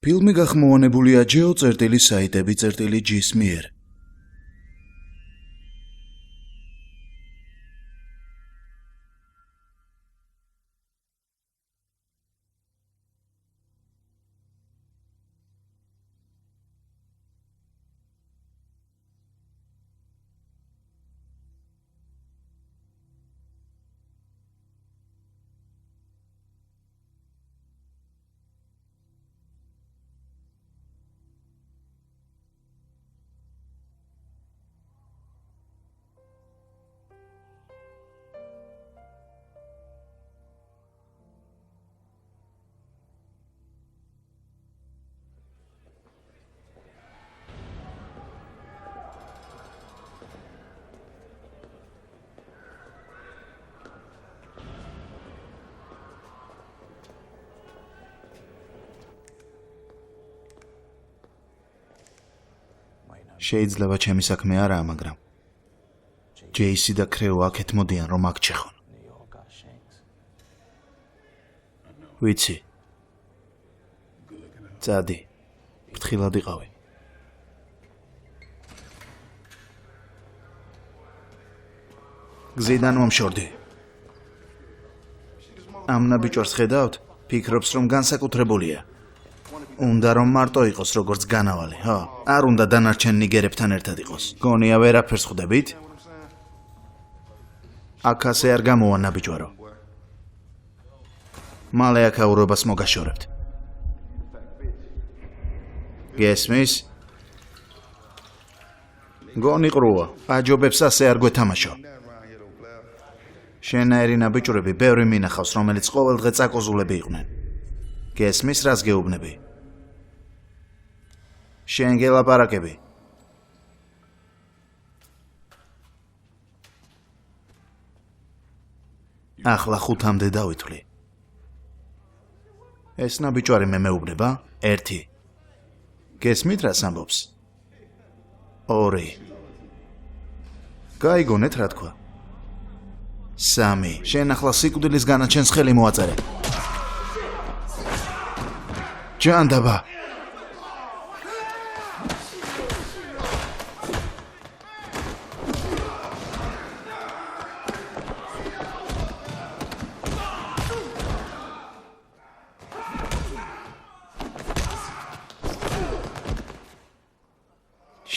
ფილმი გახმოვანებულია geo.saitები.gis მიერ. შეიძლება ჩემი საქმე არაა, მაგრამ ჯეისი და კრეო აქეთ მოდიან რომ აქ ჩეხონ. ვიცი. წადი. ფრთხილად იყავი. გზიდან მომშორდი. ამ ნაბიჯს ხედავთ? ფიქრობს რომ განსაკუთრებულია. უნდა რომ მარტო იყოს როგორც განავალი, ხო? არ უნდა დანარჩენ ნიგერებთან ერთად იყოს. გონია ვერაფერს ხვდებით? აქ ასე არ გამოვა ნაბიჯვარო. მალე აქაურობას მოგაშორებთ. გესმის? გონი ყრუა, აჯობებს ასე არ გვეთამაშო. შენაერი ნაბიჯვრები ბევრი მინახავს, რომელიც ყოველდღე წაკოზულები იყვნენ. გესმის, რას გეუბნები? შენ გელაპარაკები. ახლა 5-მდე დავითვლი. ეს ნაბიჯვარი მე მეუბნება? 1. გესმით რას ამბობს? 2. გაიგონეთ რა თქვა? 3. შენ ახლა სიკვდილის განაჩენს ხელი მოაწერე. ჯანდაბა.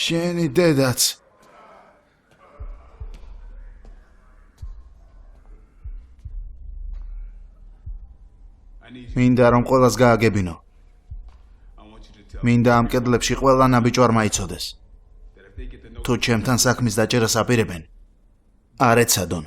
შენი დედაც. მინდა რომ ყველას გააგებინო. მინდა ამ კედლებში ყველა ნაბიჯვარმა იცოდეს. თუ ჩემთან საქმის დაჭერას აპირებენ, არ ეცადონ.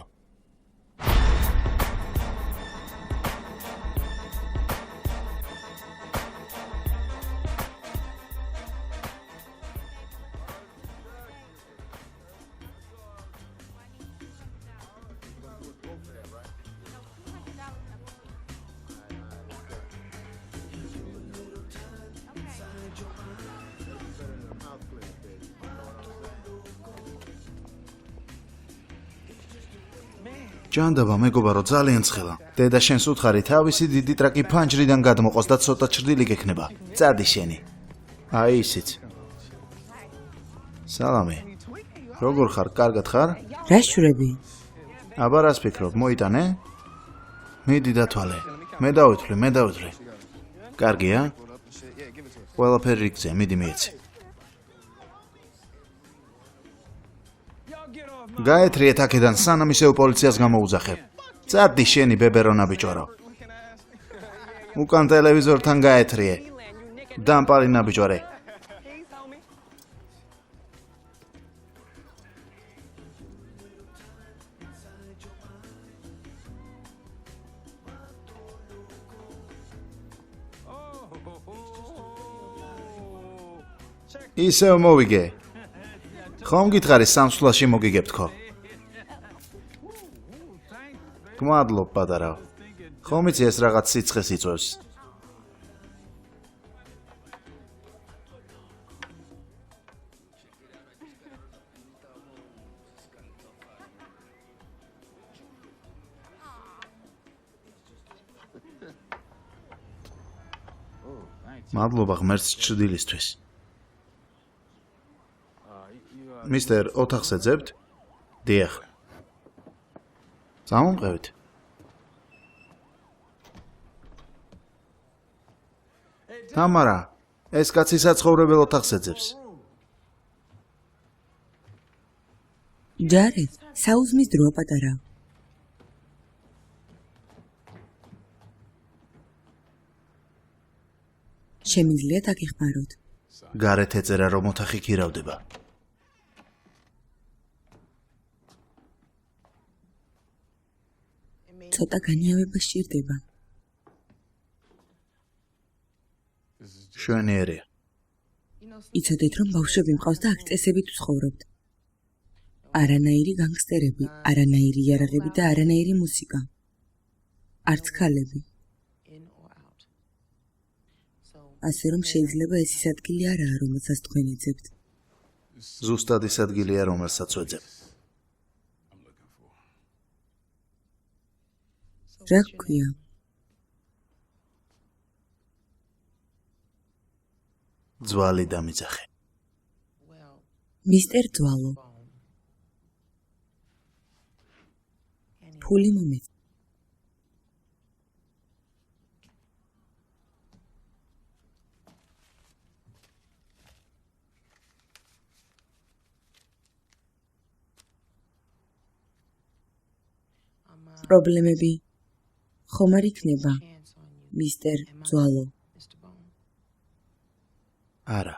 ჯანდაბა, მეგობარო, ძალიან ცხელა. დედა შენს უთხარი თავისი დიდი ტრაკი ფანჯრიდან გადმოყოს და ცოტა ჩრდილი გექნება. წადი შენი. აი ისიც. სალამი. როგორ ხარ? კარგად ხარ? რა შურები? აბა რას ფიქრობ, მოიტანე? მიდი დათვალე. მე დავითვლი. კარგია? ყველაფერი რიგზე, მიდი მიეცი. გაეთრიეთ აქედან სანამ ისევ პოლიციას გამოუძახებ. წადი შენი ბებერო ნაბიჯვარო. უკან ტელევიზორთან გაეთრიე. დამპალი ნაბიჯვარე. ისევ მოვიგე. ხომ გითხარი სამსვლაში მოგიგებთ ხო? გმადლობ პატარავ. ხომ იცი ეს რაღაც სიცხეს იწვევს? მადლობა ღმერთს ჩრდილისთვის. მისტერ, ოთახს ეძებთ? დიახ. წამომყევით. თამარა, ეს კაცი საცხოვრებელ ოთახს ეძებს. ჯარედ, საუზმის დროა პატარა. შემიძლია დაგეხმაროთ. გარეთ ეწერა რომ ოთახი ქირავდება. ცოტა განიავება სჭირდება. შვენიერია. იცოდეთ რომ ბავშვები მყავს და აქ წესებით ვცხოვრობთ. არანაირი განგსტერები, არანაირი იარაღები და არანაირი მუსიკა. არც ქალები. ასე რომ შეიძლება ეს ის ადგილი არაა, რომელსაც თქვენ ეძებთ. ზუსტად ის ადგილია, რომელსაც ვეძებ. რა გქვია? ძვალი დამიძახე. მისტერ ძვალო. ფული მომეც. პრობლემები ხომ არ იქნება, მისტერ ძვალო? არა.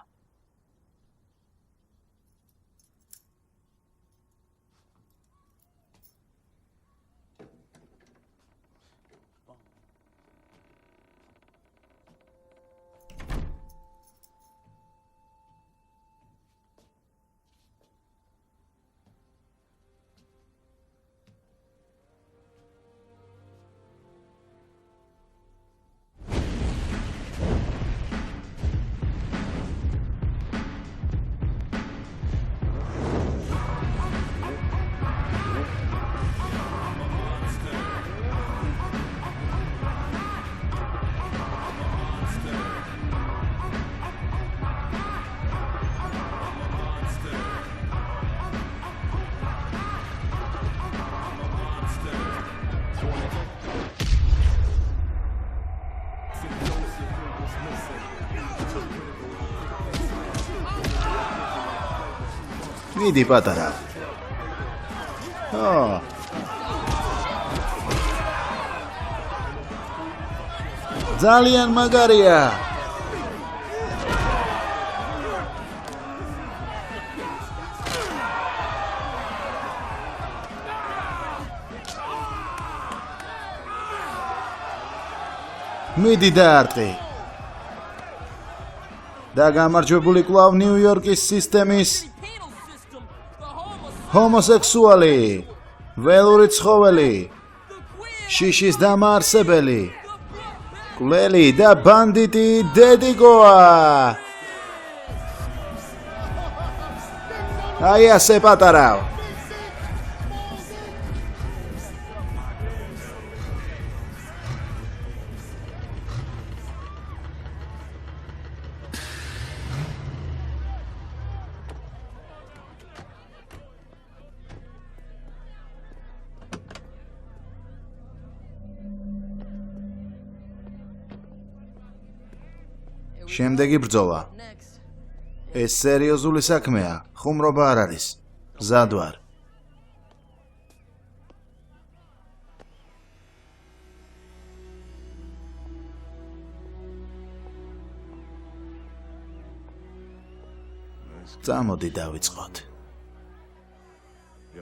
მიდი პატარა. ძალიან მაგარია. მიდი დაარტყი. და გამარჯვებული კვლავ ნიუ-იორკის სისტემის ჰომოსექსუალი, ველური ცხოველი, შიშის დამაარსებელი, კვლელი და ბანდიტი დედიგოა. აი ასე პატარავ. შემდეგი ბრძოლა. ეს სერიოზული საქმეა, ხუმრობა არ არის. მზად ვარ. წამოდი დავიწყოთ.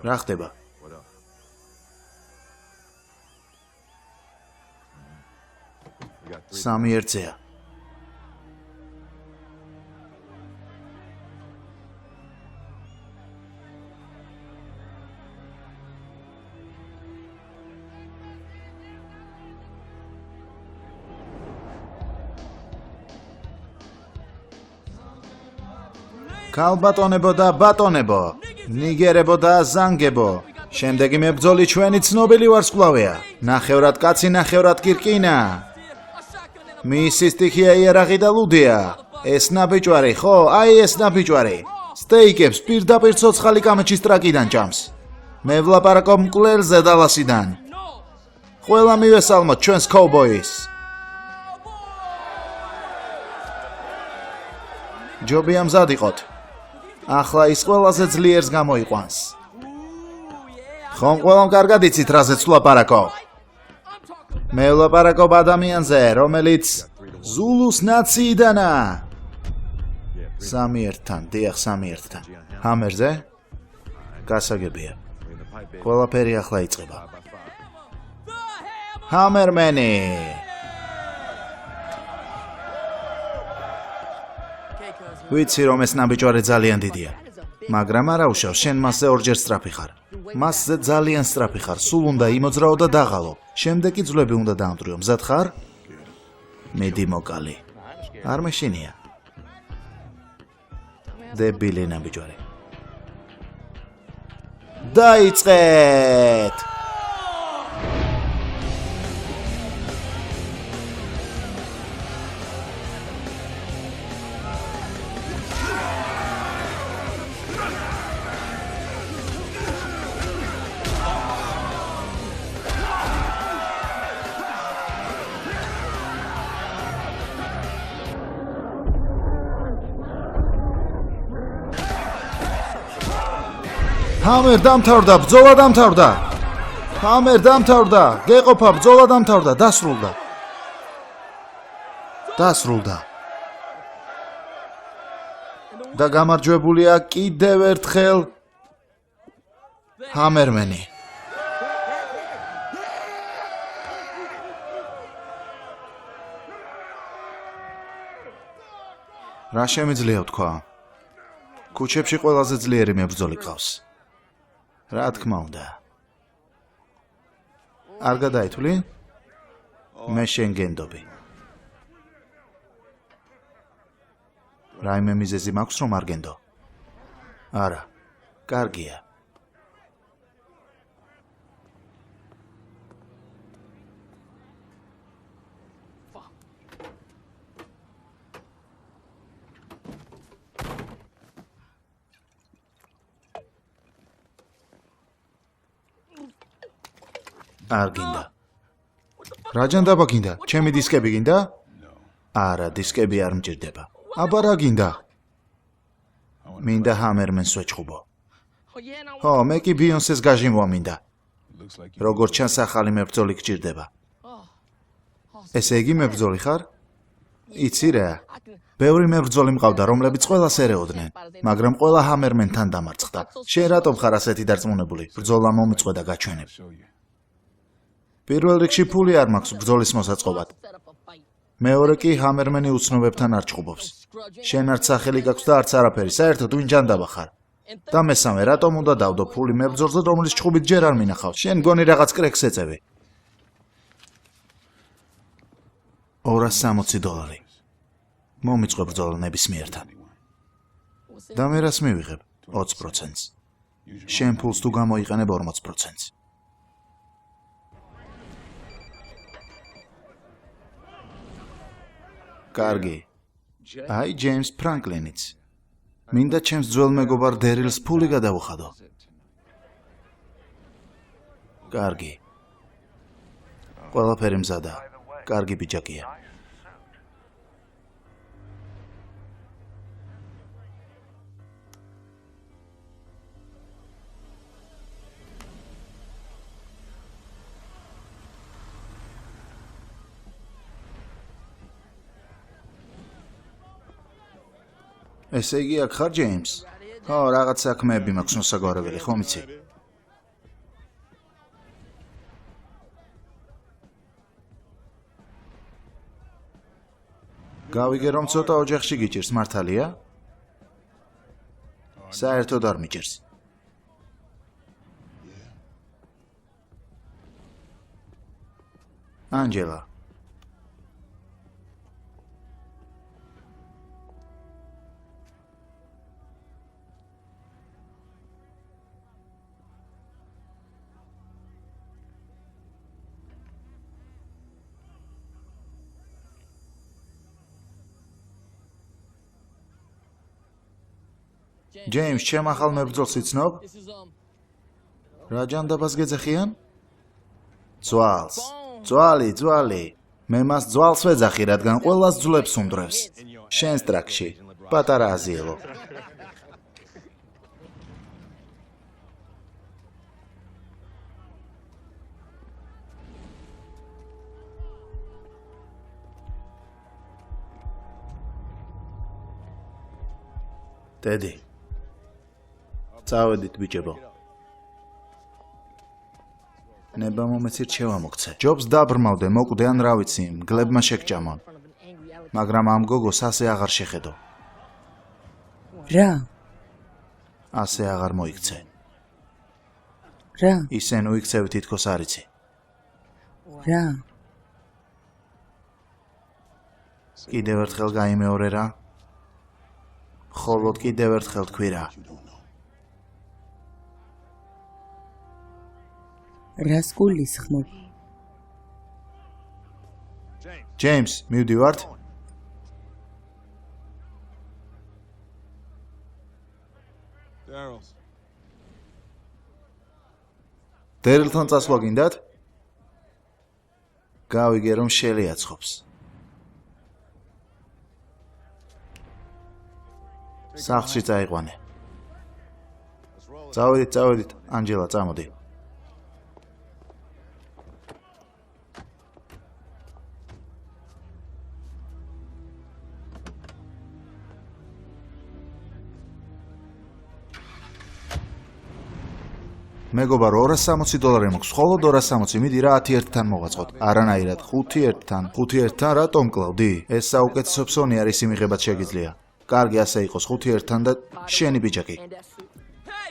რა ხდება? სამი ერთზეა. ქალბატონებო და ბატონებო, ნიგერებო და ზანგებო, შემდეგი მებრძოლი ჩვენი ცნობილი ვარსკვლავია. ნახევრად კაცი, ნახევრად კი რკინა. მისი სტიქია იარაღი და ლუდია. ეს ნაბიჯვარი, ხო? აი ეს ნაბიჯვარი. სტეიკებს პირდაპირ ცოცხალი კამეჩის ტრაკიდან ჭამს. მე ვლაპარაკობ მკვლელზე დალასიდან. ყველა მივესალმოთ ჩვენს კოუბოის. ჯობია მზად იყოთ. ახლა ის ყველაზე ძლიერს გამოიყვანს. ხომ ყველამ კარგად იცით რაზეც ვლაპარაკობ? მე ვლაპარაკობ ადამიანზე, რომელიც ზულუს ნაციიდანაა. სამი ერთთან, დიახ, სამი ერთთან. ჰამერზე? გასაგებია. ყველაფერი ახლა იწყება. ჰამერმენი! ვიცი რომ ეს ნაბიჯვარი ძალიან დიდია, მაგრამ არა უშავს, შენ მასზე ორჯერ სწრაფი ხარ. მასზე ძალიან სწრაფი ხარ, სულ უნდა იმოძრაო და დაღალო. შემდეგ კი ძვლები უნდა დაამტვრიო. მზად ხარ? მედი მოკალი. არ მეშინია. დებილი ნაბიჯვარი. დაიწყეთ! ჰამერ დამთავრდა, ბრძოლა დამთავრდა. ჰამერ დამთავრდა, გეყოფა, ბრძოლა დამთავრდა, დასრულდა. დასრულდა. და გამარჯვებულია კიდევ ერთხელ ჰამერმენი. რა შემიძლია ვთქვა? ქუჩებში ყველაზე ძლიერი მებრძოლი ყავს. რა თქმა უნდა. არ გადაითვლი? მე შენ გენდობი. რაიმე მიზეზი მაქვს რომ არ გენდო? არა. კარგია. არ გინდა. რა ჯანდაბა გინდა? ჩემი დისკები გინდა? არა, დისკები არ მჭირდება. აბა რა გინდა? მინდა ჰამერმენს ვეჭხუბო. ხო, მე კი ბიონსეს გაჟიმვა მინდა. როგორც ჩანს ახალი მებრძოლი გჭირდება. ესე იგი მებრძოლი ხარ? იცი რა? ბევრი მებრძოლი მყავდა, რომლებიც ყველას ერეოდნენ, მაგრამ ყველა ჰამერმენთან დამარცხდა. შენ რატომ ხარ ასეთი დარწმუნებული? ბრძოლა მომიწყვე და გაჩვენებ. პირველ რიგში ფული არ მაქვს ბრძოლის მოსაწყობად. მეორე კი ჰამერმენი უცნობებთან არ ჭყუბობს. შენ არც სახელი გაქვს და არც არაფერი, საერთოდ ვინ ჯანდაბა ხარ? და მესამე, რატომ უნდა დავდო ფული მებრძოლზე, რომლის ჭყობით ჯერ არ მინახავს? შენ გონი რაღაც კრეკს ეწევი. $260. მომიწყვე ბრძოლა ნებისმიერთან. და მე რას მივიღებ? 20%-ს. შენ ფულს თუ გამოიყენებ 40%-ს. კარგი. აი ჯეიმს ფრანკლინიც. მინდა ჩემს ძველ მეგობარ დერილს ფული გადავუხადო. კარგი. ყველაფერი მზადა. კარგი ბიჭაკია. ესე იგი აქ ხარ ჯეიმს? ხო, რაღაც საქმეები მაქვს მოსაგვარებელი, ხომ იცი? გავიგე რომ ცოტა ოჯახში გიჭირს, მართალია? საერთოდ არ მიჭირს. ანჯელა. ჯეიმს, ჩემ ახალ მებრძოლს იცნობ? რა ჯანდაბას გეძახიან? ძვალს. ძვალი. მე მას ძვალს ვეძახი, რადგან ყველას ძვლებს უმდრევს. შენს ტრაქში, პატარა აზიელო. დედი. წავედით ბიჭებო. ნება მომეცი რჩევა მოგცე. ჯობს დაბრმავდე, მოკვდე ან რა ვიცი, მგლებმა შეგჭამონ. მაგრამ ამ გოგოს ასე აღარ შეხედო. რა? ასე აღარ მოიქცე. რა? ისენ უიქცევ თითქოს არ იცი. რა? კიდევ ერთხელ გაიმეორე რა. ხოლოდ კიდევ ერთხელ თქვი რა. რას გულისხმობ? ჯეიმს, მივდივართ? დერილთან წასვლა გინდათ? გავიგე რომ შელიაცხობს. სახლში წაიყვანე. წავედით, ანჯელა, წამოდი. მეგობარო, $260 მოქვს, მხოლოდ $260, მიდი რა 10-1-თან მოვაწყოთ. არანაირად, 5-1-თან. 5-1-თან რატომ კლავდი? ეს საუკეთესო ფსონი არის იმიღებად შეგიძლია. კარგი, ასე იყოს, 5-1-თან და შენი ბიჭაკი.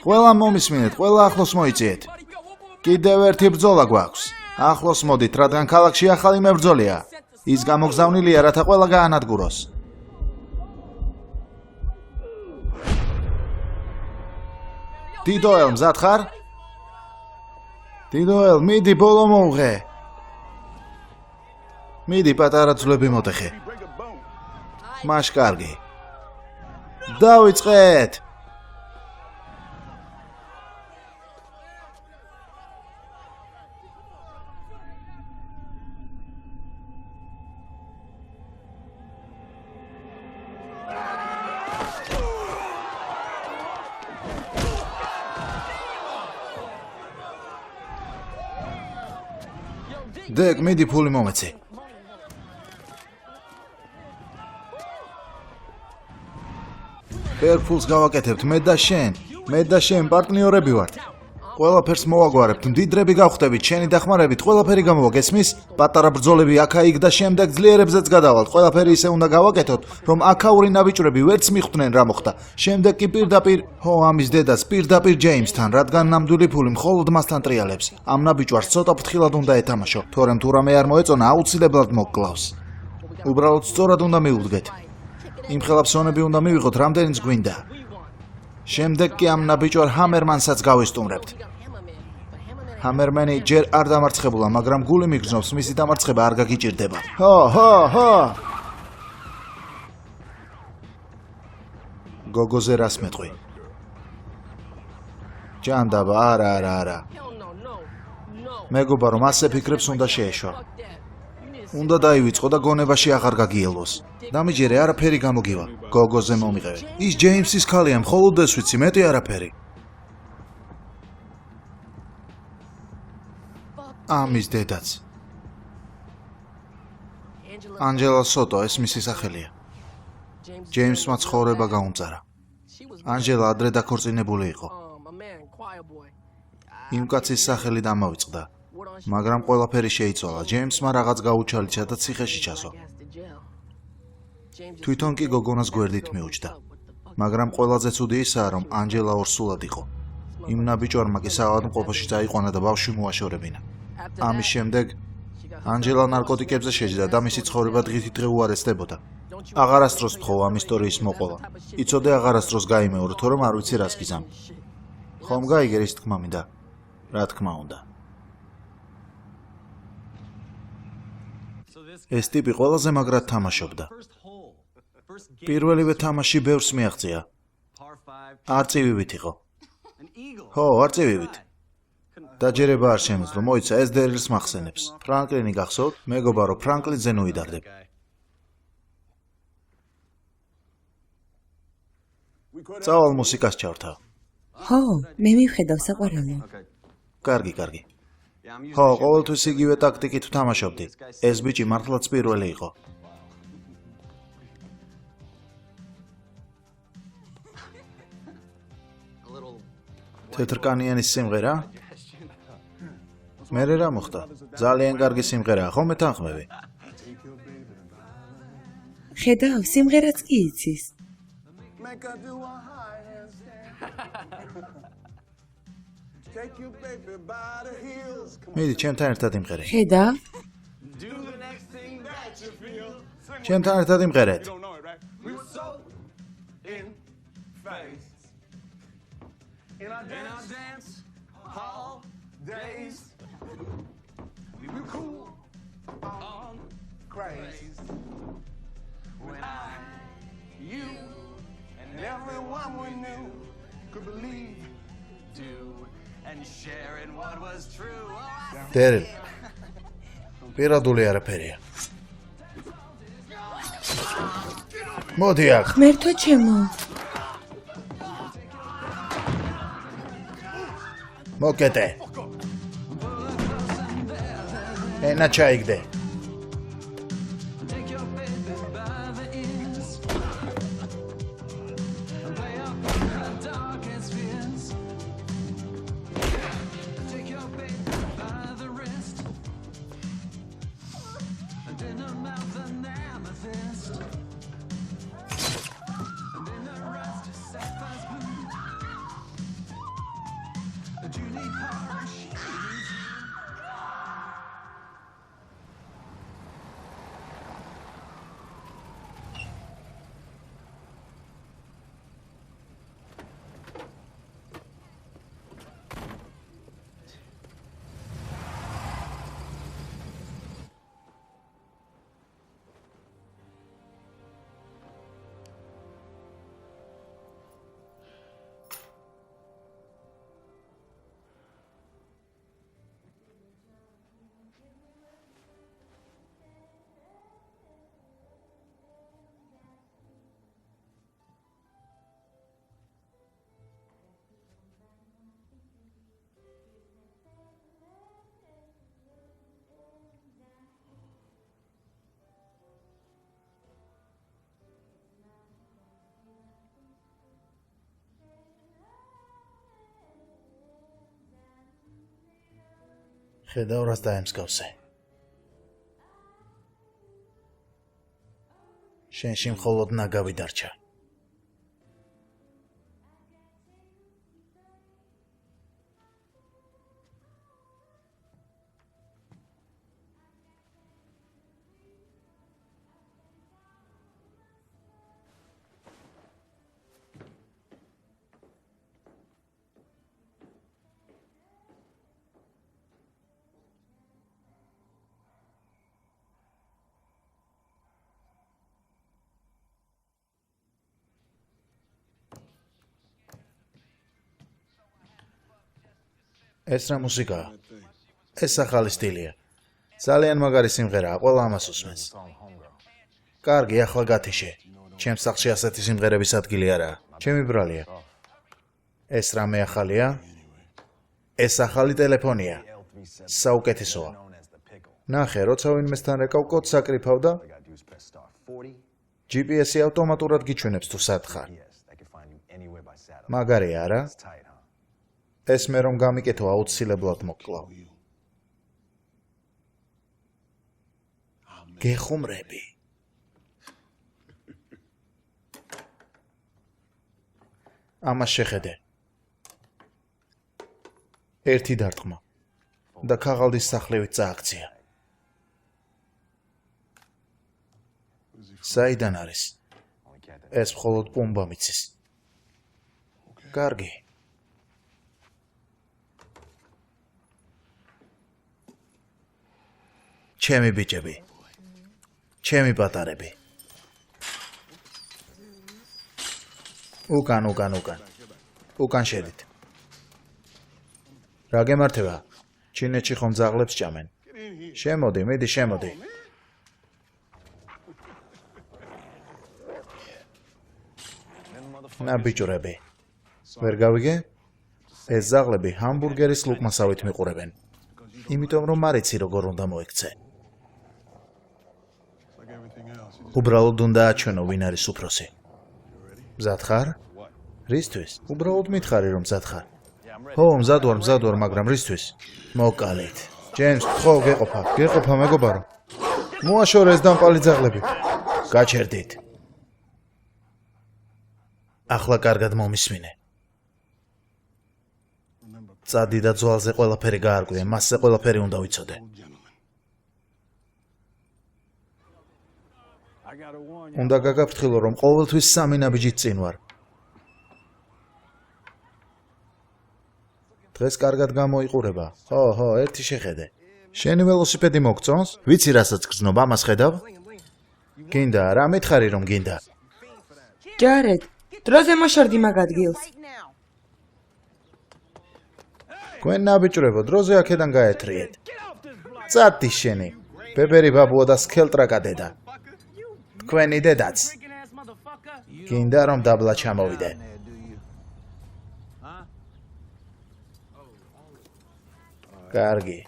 ყველა მომისმინეთ, ყველა ახლოს მოიწიეთ. კიდევ ერთი ბრძოლა გვაქვს. ახლოს მოდით, რადგან ქალაქში ახალი მებრძოლია. ის გამოგზავნილია, რათა ყველა გაანადგუროს. დიდოელ, მზად ხარ? დიდოელ, მიდი ბოლო მოუღე. მიდი პატარა ძვლები მოტეხე. მაშ კარგი. დავიწყეთ. დეკ, მიდი ფული მომეცი. ფულს გავაკეთებთ, მე და შენ პარტნიორები ვართ. ყველაფერს მოვაგვარებთ, მდიდრები გავხდებით, შენი დახმარებით, ყველაფერი გამოვა, გესმის? პატარა ბრძოლები აქა-იქ და შემდეგ ძლიერებზეც გადავალთ. ყველაფერი ისე უნდა გავაკეთოთ, რომ აქაური ნაბიჭვრები ვერც მიხვდნენ რა მოხდა. შემდეგ კი პირდაპირ, ამის დედას პირდაპირ ჯეიმსთან, რადგან ნამდვილი ფული მხოლოდ მასთან ტრიალებს. ამ ნაბიჭვარს ცოტა ფრთხილად უნდა ეთამაშო, თორემ თუ რამე არ მოეწონა, აუცილებლად მოგკლავს. უბრალოდ სწორად უნდა მიუდგეთ. იმ ხელაფსონები უნდა მივიღოთ, რამდენიც გვინდა. შემდეგ კი ამ ნაბიჭვარ ჰამერმანსაც გავისტუმრებთ. ჰამერმენი ჯერ არ დამარცხებულა, მაგრამ გული მიგრძნობს, მისი დამარცხება არ გაგიჭირდება. ჰო! გოგოზე რას მეტყვი? ჯანდაბა, არა. მეგობა რომ ასე ფიქრებს უნდა შეეშვა. უნდა დაივიწყო და გონებაში აღარ გაგიელოს. დამიჯერე, არაფერი გამოგივა. გოგოზე მომიყევე. ის ჯეიმსის ქალია, მხოლოდ ეს ვიცი, მეტი არაფერი. ამის დედაც. ანჯელა სოტო, ეს მისი სახელია. ჯეიმსმა ცხოვრება გაუმწარა. ანჯელა ადრე დაქორწინებული იყო. იმ კაცის სახელი დამავიწყდა. მაგრამ ყველაფერი შეიცვალა. ჯეიმსმა რაღაც გაუჩალიჩა და ციხეში ჩასო. თვითონ კი გოგონას გვერდით მიუჯდა. მაგრამ ყველაზე ცუდი ისაა, რომ ანჯელა ორსულად იყო. იმ ნაბიჭვარმა კი საავადმყოფოში წაიყვანა და ბავშვი მოაშორებინა. ამის შემდეგ ანჯელა ნარკოტიკებზე შეჯდა და მისი ცხოვრება დღითით დღე უარესდებოდა. აღარასდროს თხოვა ამ ისტორიის მოყოლა. იცოდე აღარასდროს გაიმეორო, თორემ არ ვიცი რას გიზამ. ხომ გაიგე ის თქმა მინდა? რა თქმა უნდა. ეს ტიპი ყველაზე მაგრად თამაშობდა. პირველივე თამაში ბევრს მიაღწია. არწივივით იყო. ხო, არწივივით. დაჯერება არ შემეძლო, მოიცა ეს დერილს მახსენებს. ფრანკლინი გახსოვთ? მეგობარო, ფრანკლინზე ნუიდარდებ. წავალ მუსიკას ჩავრთავ. ხო, მე მივხედავ საყვარელო. კარგი. ხო, ყოველთვის იგივე ტაქტიკით ვთამაშობდი. ეს ბიჭი მართლაც პირველი იყო. თეთრკანიანის სიმღერა? მერე რა მოხდა? ძალიან კარგი სიმღერაა, ხო მეთანხმები? ხედავ, სიმღერაც კი იცის. მიდი, ჩემთან ერთად იმღერე. ხედავ, ჩემთან ერთად იმღერეთ. დერილ. პირადული არაფერია. მოდი აქ. ღმერთო ჩემო. მოკეტე. ენა ჩაიგდე. ხედავ რას დაემსგავსე. შენში მხოლოდ ნაგავი დარჩა. ეს რა მუსიკაა? ეს ახალი სტილია. ძალიან მაგარი სიმღერაა, ყველა ამას უსმენს. კარგი, ახლა გათიშე. ჩემს სახლში ასეთი სიმღერების ადგილი არაა. ჩემი ბრალია. ეს რამე ახალია? ეს ახალი ტელეფონია. საუკეთესოა. ნახე, როცა ვინმესთან რეკავ კოდს აკრიფავ და GPS-ი ავტომატურად გიჩვენებს თუ სად ხარ. მაგარია, არა? ეს მე რომ გამიკეთო აუცილებლად მოკლავ. გეხუმრები. ამას შეხედე. ერთი დარტყმა და ქაღალდის სახლივით წააქცია. საიდან არის? ეს მხოლოდ პუმბამ იცის. კარგი. ჩემი ბიჭები. ჩემი პატარები. უკან. უკან შედით. რა გემართება? ჩინეთში ხომ ძაღლებს ჭამენ. შემოდი, მიდი, შემოდი. ნაბიჯურები. ვერ გავიგე? ეს ზაღლები ჰამბურგერის ლუკმასავით მიყურებენ. იმიტომ რომ არ იცი როგორ უნდა მოიქცე. უბრალოდ უნდა აჩვენო ვინ არის უფროსი. მზად ხარ? რისთვის? უბრალოდ მითხარი რომ მზად ხარ. ო, მზად ვარ, მაგრამ რისთვის? მოკალით. ჯეიმს, ხო, გეყოფა მეგობარო. მოაშორე ეს დამპალი ძაღლები. გაჩერდით. ახლა კარგად მომისმინე. წადი და ძვალზე ყველაფერი გაარკვიე, მასზე ყველაფერი უნდა ვიცოდე. უნდა გაგაფრთხილო, რომ ყოველთვის 3 ნაბიჯით წინ ვარ. დღეს კარგად გამოიყურება. ხო, ერთი შეხედე. შენი ველოსიპედი მოგწონს? ვიცი რასაც გრძნობ, ამას ხედავ? გინდა, რა მითხარი რომ გინდა? ჯარედ, დროზე მოშორდი მაგ ადგილს. თქვენ ნაბიჯრებო, დროზე აქედან გაეთრიეთ. წადი შენი. ბებერი ბაბუა და სქელტრაკა დედა. თქვენი დედაც. გინდა რომ დაბლა ჩამოვიდე. კარგი.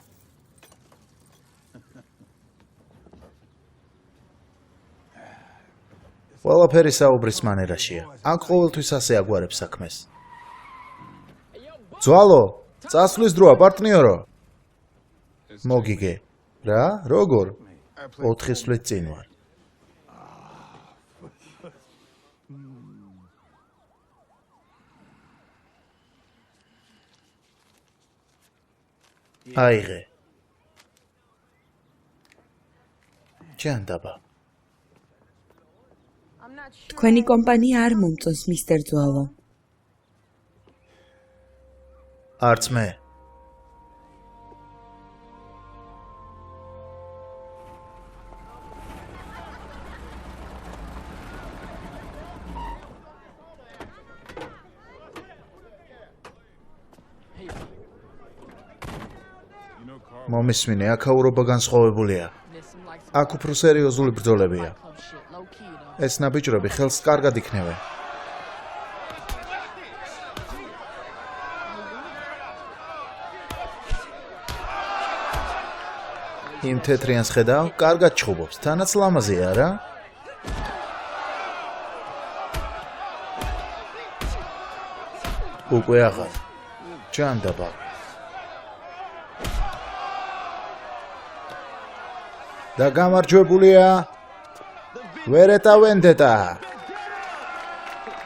ყველაფერი საუბრის მანერაშია. აქ ყოველთვის ასე აგვარებს საქმეს. ძვალო, წასვლის დროა, პარტნიორო. მოგიგე. რა? როგორ? 4 წლით წინ ვარ. აიღე. ჯანდაბა. თქვენი კომპანია არ მომწონს, მისტერ ძვალო. არც მე. მომისმინე, აქაურობა განსხვავებულია. აქ უფრო სერიოზული ბრძოლებია. ეს ნაბიჯრები ხელს კარგად იქნევენ. იმ თეთრიანს ხედავ, კარგად ჩხუბობს, თანაც ლამაზია, რა? უკვე აღარ. ჯანდაბა. და გამარჯვებულია ვერეტა ვენდეტა.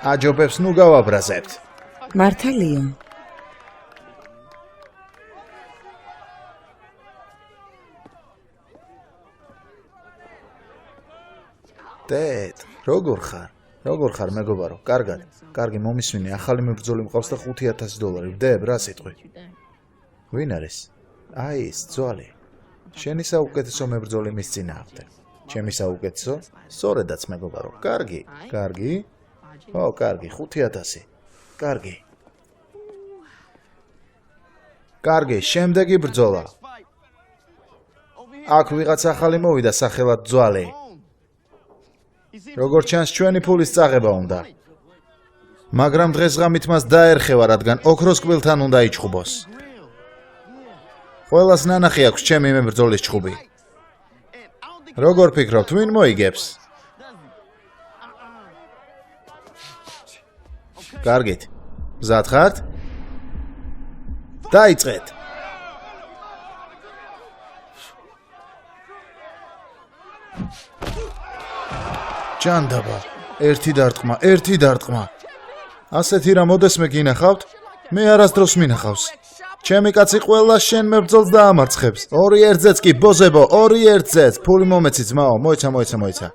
აჯობებს ნუ გავაბრაზებთ. მართალია. დედ, როგორ ხარ მეგობარო? კარგი მომისმინე, ახალი მებრძოლი მყავს და $5,000. ვდებ, რა სიტყვი? ვინ არის? აი ეს ძვალი. შენი საუკეთესო მებრძოლი მის წინააღმდეგ. ჩემი საუკეთესო? სწორედაც მეგობარო. კარგი. ო, კარგი, 5,000. კარგი, შემდეგი ბრძოლა. აქ ვიღაც ახალი მოვიდა სახელად ძვალი. როგორც ჩანს, ჩვენი ფულის წაღება უნდა. მაგრამ დღესღამით მას დაერხევა, რადგან ოქროს კბილთან უნდა იჩხუბოს. ყველას ნანახი აქვს ჩემი მებრძოლის ჩხუბი. როგორ ფიქრობთ, ვინ მოიგებს? კარგით. მზად ხართ? დაიწყეთ. ჯანდაბა, ერთი დარტყმა. ასეთი რამ ოდესმე გინახავთ? მე არასდროს მინახავს. ჩემი კაცი ყველა შენ მებრძოლს დაამარცხებს. 2 ერთზეც კი, ბოზებო, 2 ერთზეც. ფული მომეცი ძმაო, მოიცა.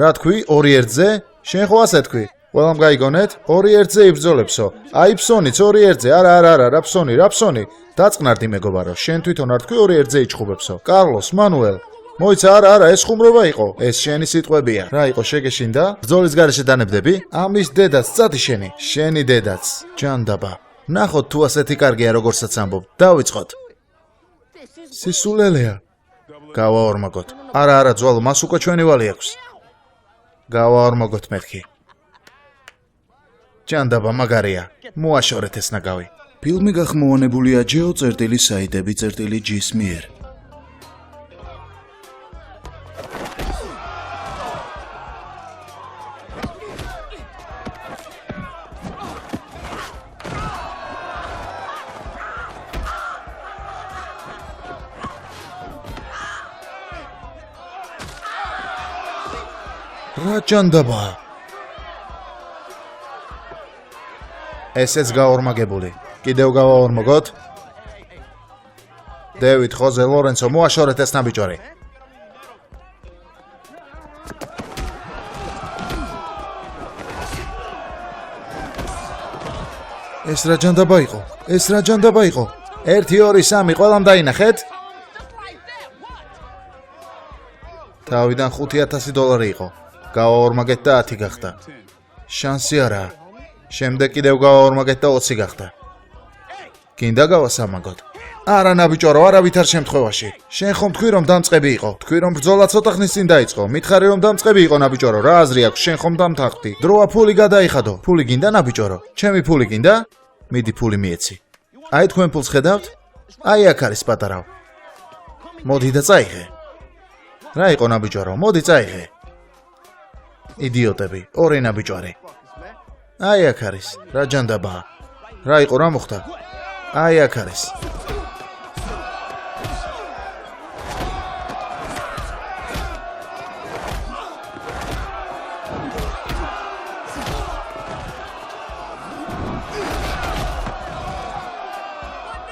რა თქვი, 2 ერთზე? შენ ხო ასე თქვი? ყველამ გაიგონეთ? 2 ერთზე იბრძოლებსო. აი ფსონიც 2 ერთზე. არა, რა ფსონი. დაწყნარდი მეგობარო, შენ თვითონ არ თქვი 2 ერთზე იჩხუბებსო. კარლოს, მანუელ. მოიცა, არა, ეს ხუმრობა იყო. ეს შენი სიტყვებია. რა იყო, შეგეშინდა? ბრძოლის გარეშე დანებდები? ამის დედაც, წადი შენი. შენი დედაც. ჯანდაბა. ნახოთ თუ ასეთი კარგია, როგორცაც ამბობ. დავიწყოთ. სისულელეა. გავაორმაგოთ. არა, ძვალო, მას უკვე ჩვენი ვალი აქვს. გავაორმაგოთ მეთქი. ჯანდაბა მაგარია. მოაშორეთ ეს ნაგავი. ფილმი გახმოვანებულია geo.saidები.gis მიერ. რა ჯანდაბა? ესეც გაორმაგებული. კიდევ გავაორმაგოთ. დევიდ, ხოზე, ლორენცო, მოაშორეთ ეს ნაბიჯვარი. ეს რა ჯანდაბა იყო? ეს რა ჯანდაბა იყო? 1 2 3 ყველამ დაინახეთ? თავიდან $5,000 იყო. გავაორმაგეთ და 10 გახდა. შანსი არაა. შემდეგ კიდევ გავაორმაგეთ და 20 გახდა. გინდა გავასამაგოთ? არა ნაბიჯვარო, არავითარ შემთხვევაში. შენ ხომ თქვი რომ დამწყები იყო? თქვი რომ ბრძოლა ცოტა ხნის წინ დაიწყო. მითხარი რომ დამწყები იყო ნაბიჯვარო. რა აზრი აქვს? შენ ხომ დამთანხმდი? დროა ფული გადაიხადო. ფული გინდა ნაბიჯვარო? ჩემი ფული გინდა? მიდი ფული მიეცი. აი თქვენ ფულს ხედავთ? აი აქ არის პატარავ. მოდი და წაიღე. რა იყო ნაბიჯვარო? მოდი წაიღე. იდიოტები, ორი ნაბიჯვარი. აი აქ არის. რა ჯანდაბაა? რა იყო, რა მოხდა? აი აქ არის.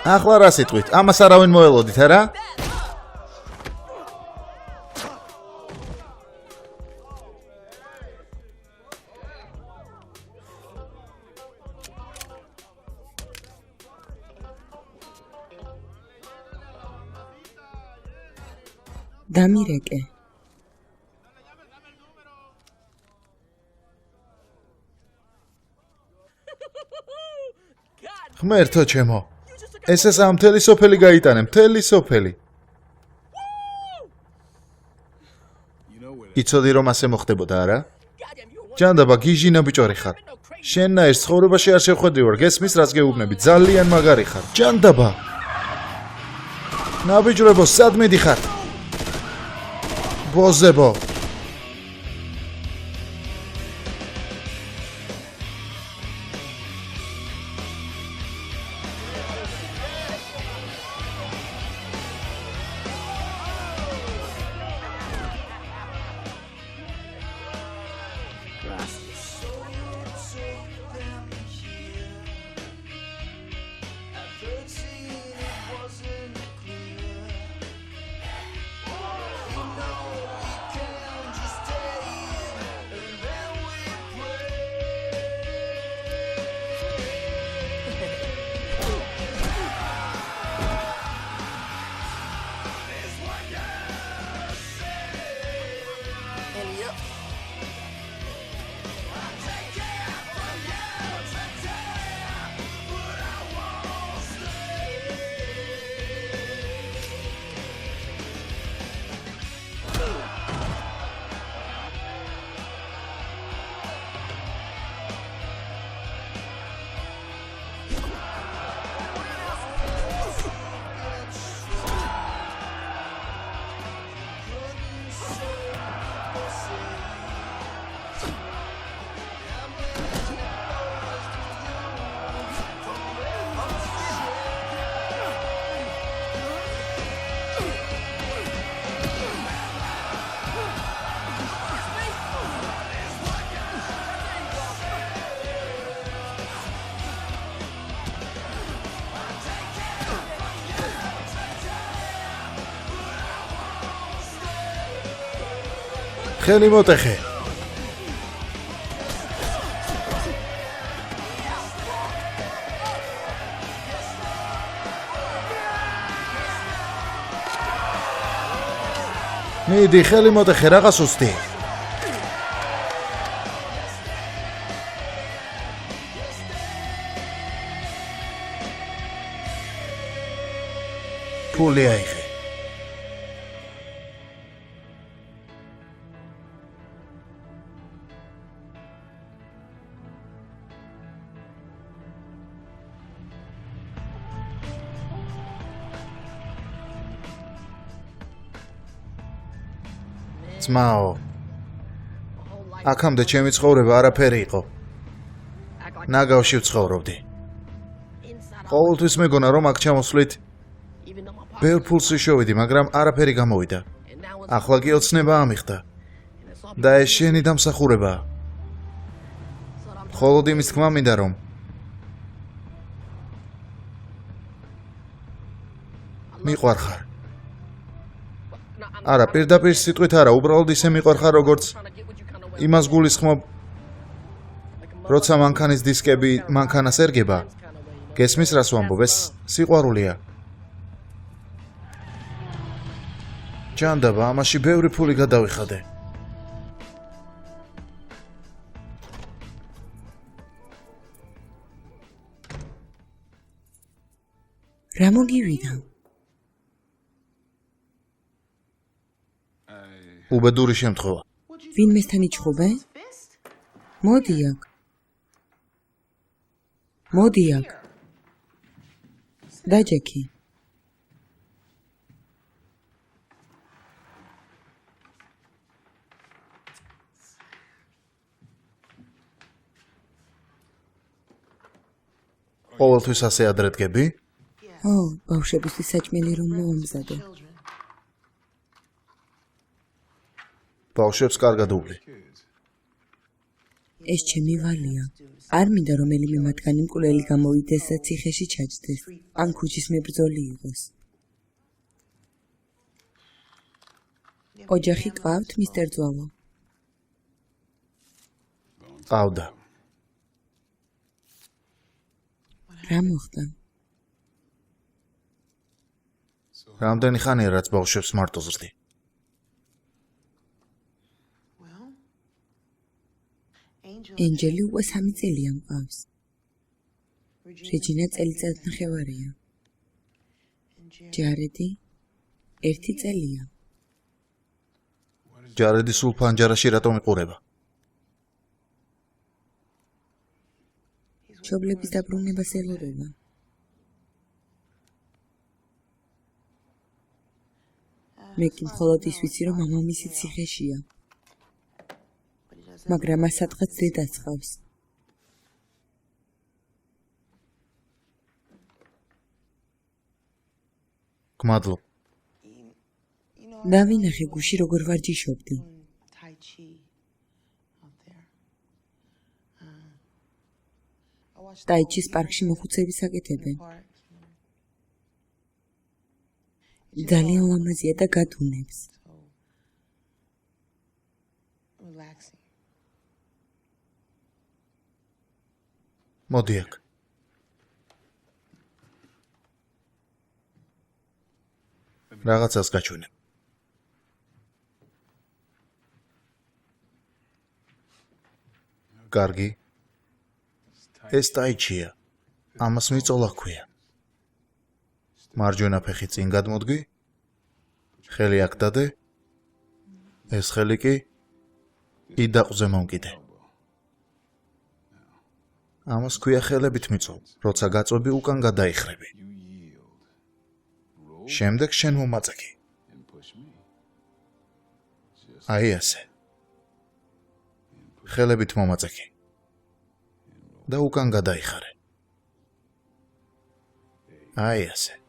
ახლა რა სიტყვით? ამას არავინ მოელოდით, არა? დამირეკე. ღმერთო ჩემო. ეს ამ მთელი სოფელი გაიტანე, მთელი სოფელი. იცოდი რომ ასე მოხდებოდა, არა? ჯანდაბა, გიჟი ნაბიჯვარი ხარ. შენნაირ ცხოვრებაში არ შევხვედრი ვარ, გესმის რაც გეუბნები, ძალიან მაგარი ხარ. ჯანდაბა. ნაბიჯვრებო, სად მიდიხარ? ბოზებო. ხელი მოტეხე. მიდი, ხელი მოტეხე, რაღაც უსტი. ფული აიღე. ძმაო, აქამდე ჩემი ცხოვრება არაფერი იყო. ნაგავში ვცხოვრობდი. ყოველთვის მეგონა რომ აქ ჩამოსვლით ბევრ ფულს შევიდი, მაგრამ არაფერი გამოვიდა. ახლა კი ოცნება ამიხდა. და ეს შენი დამსახურებაა. მხოლოდ იმის თქმა მინდა რომ მიყვარ ხარ. არა, პირდაპირ სიტყვით არა, უბრალოდ ისე მიყვარ ხარ, როგორც იმას გულისხმობ, როცა მანქანის დისკები მანქანას ერგება. გესმის რას ვამბობ, ეს სიყვარულია. ჯანდაბა, ამაში ბევრი ფული გადავიხადე. რა მოგივიდა? უბედური შემთხვევა. ვინმესთან იჩხუბე? მოდი აქ. მოდი აქ. დაჯექი. ყოველთვის ასე ადრე დგები? ო, ბავშვებისთვის საჭმელი რომ მოამზადე. ბავშვებს კარგად უვლი. ეს ჩემი ვალია. არ მინდა რომელიმე მათგანი მკვლელი გამოვიდეს და ციხეში ჩაჯდეს. ან ქუჩის მებრძოლი იყოს. ოჯახი ყავთ, მისტერ ძვალო? ყავდა. რა მოხდა? რამდენი ხანია რაც ბავშვებს მარტო ზრდი? ენჯელი უკვე 3 წელია მყავს. რეჯინა წელიწადნახევარია. ჯარედი 1 წელია. ჯარედი სულ ფანჯარაში რატომ იყურება? მშობლების დაბრუნებას ელოდება. მე კი მხოლოდ ის ვიცი, რომ მამამისი ციხეშია. მაგრამ მას სადღაც დედაც ხავს. გმადლობ. დავინახე გუში როგორ ვარჯიშობდი. ტაიჩის პარკში მოხუცების აკეთებენ. ძალიან ლამაზია და გადუნებს. მოდი აქ. რაღაცას გაჩვენებ. კარგი. ეს ტაიჩია. ამას მიწოლა ჰქვია. მარჯვენა ფეხი წინ გადმოდგი. ხელი აქ დადე. ეს ხელი კი იდაყზე მომკიდე. ამას ჰქვია ხელებით მიწოვ, როცა გაწვევი უკან გადაიხრები. შემდეგ შენ მომაწექი. აი ასე. ხელებით მომაწექი. და უკან გადაიხარე. აი ასე.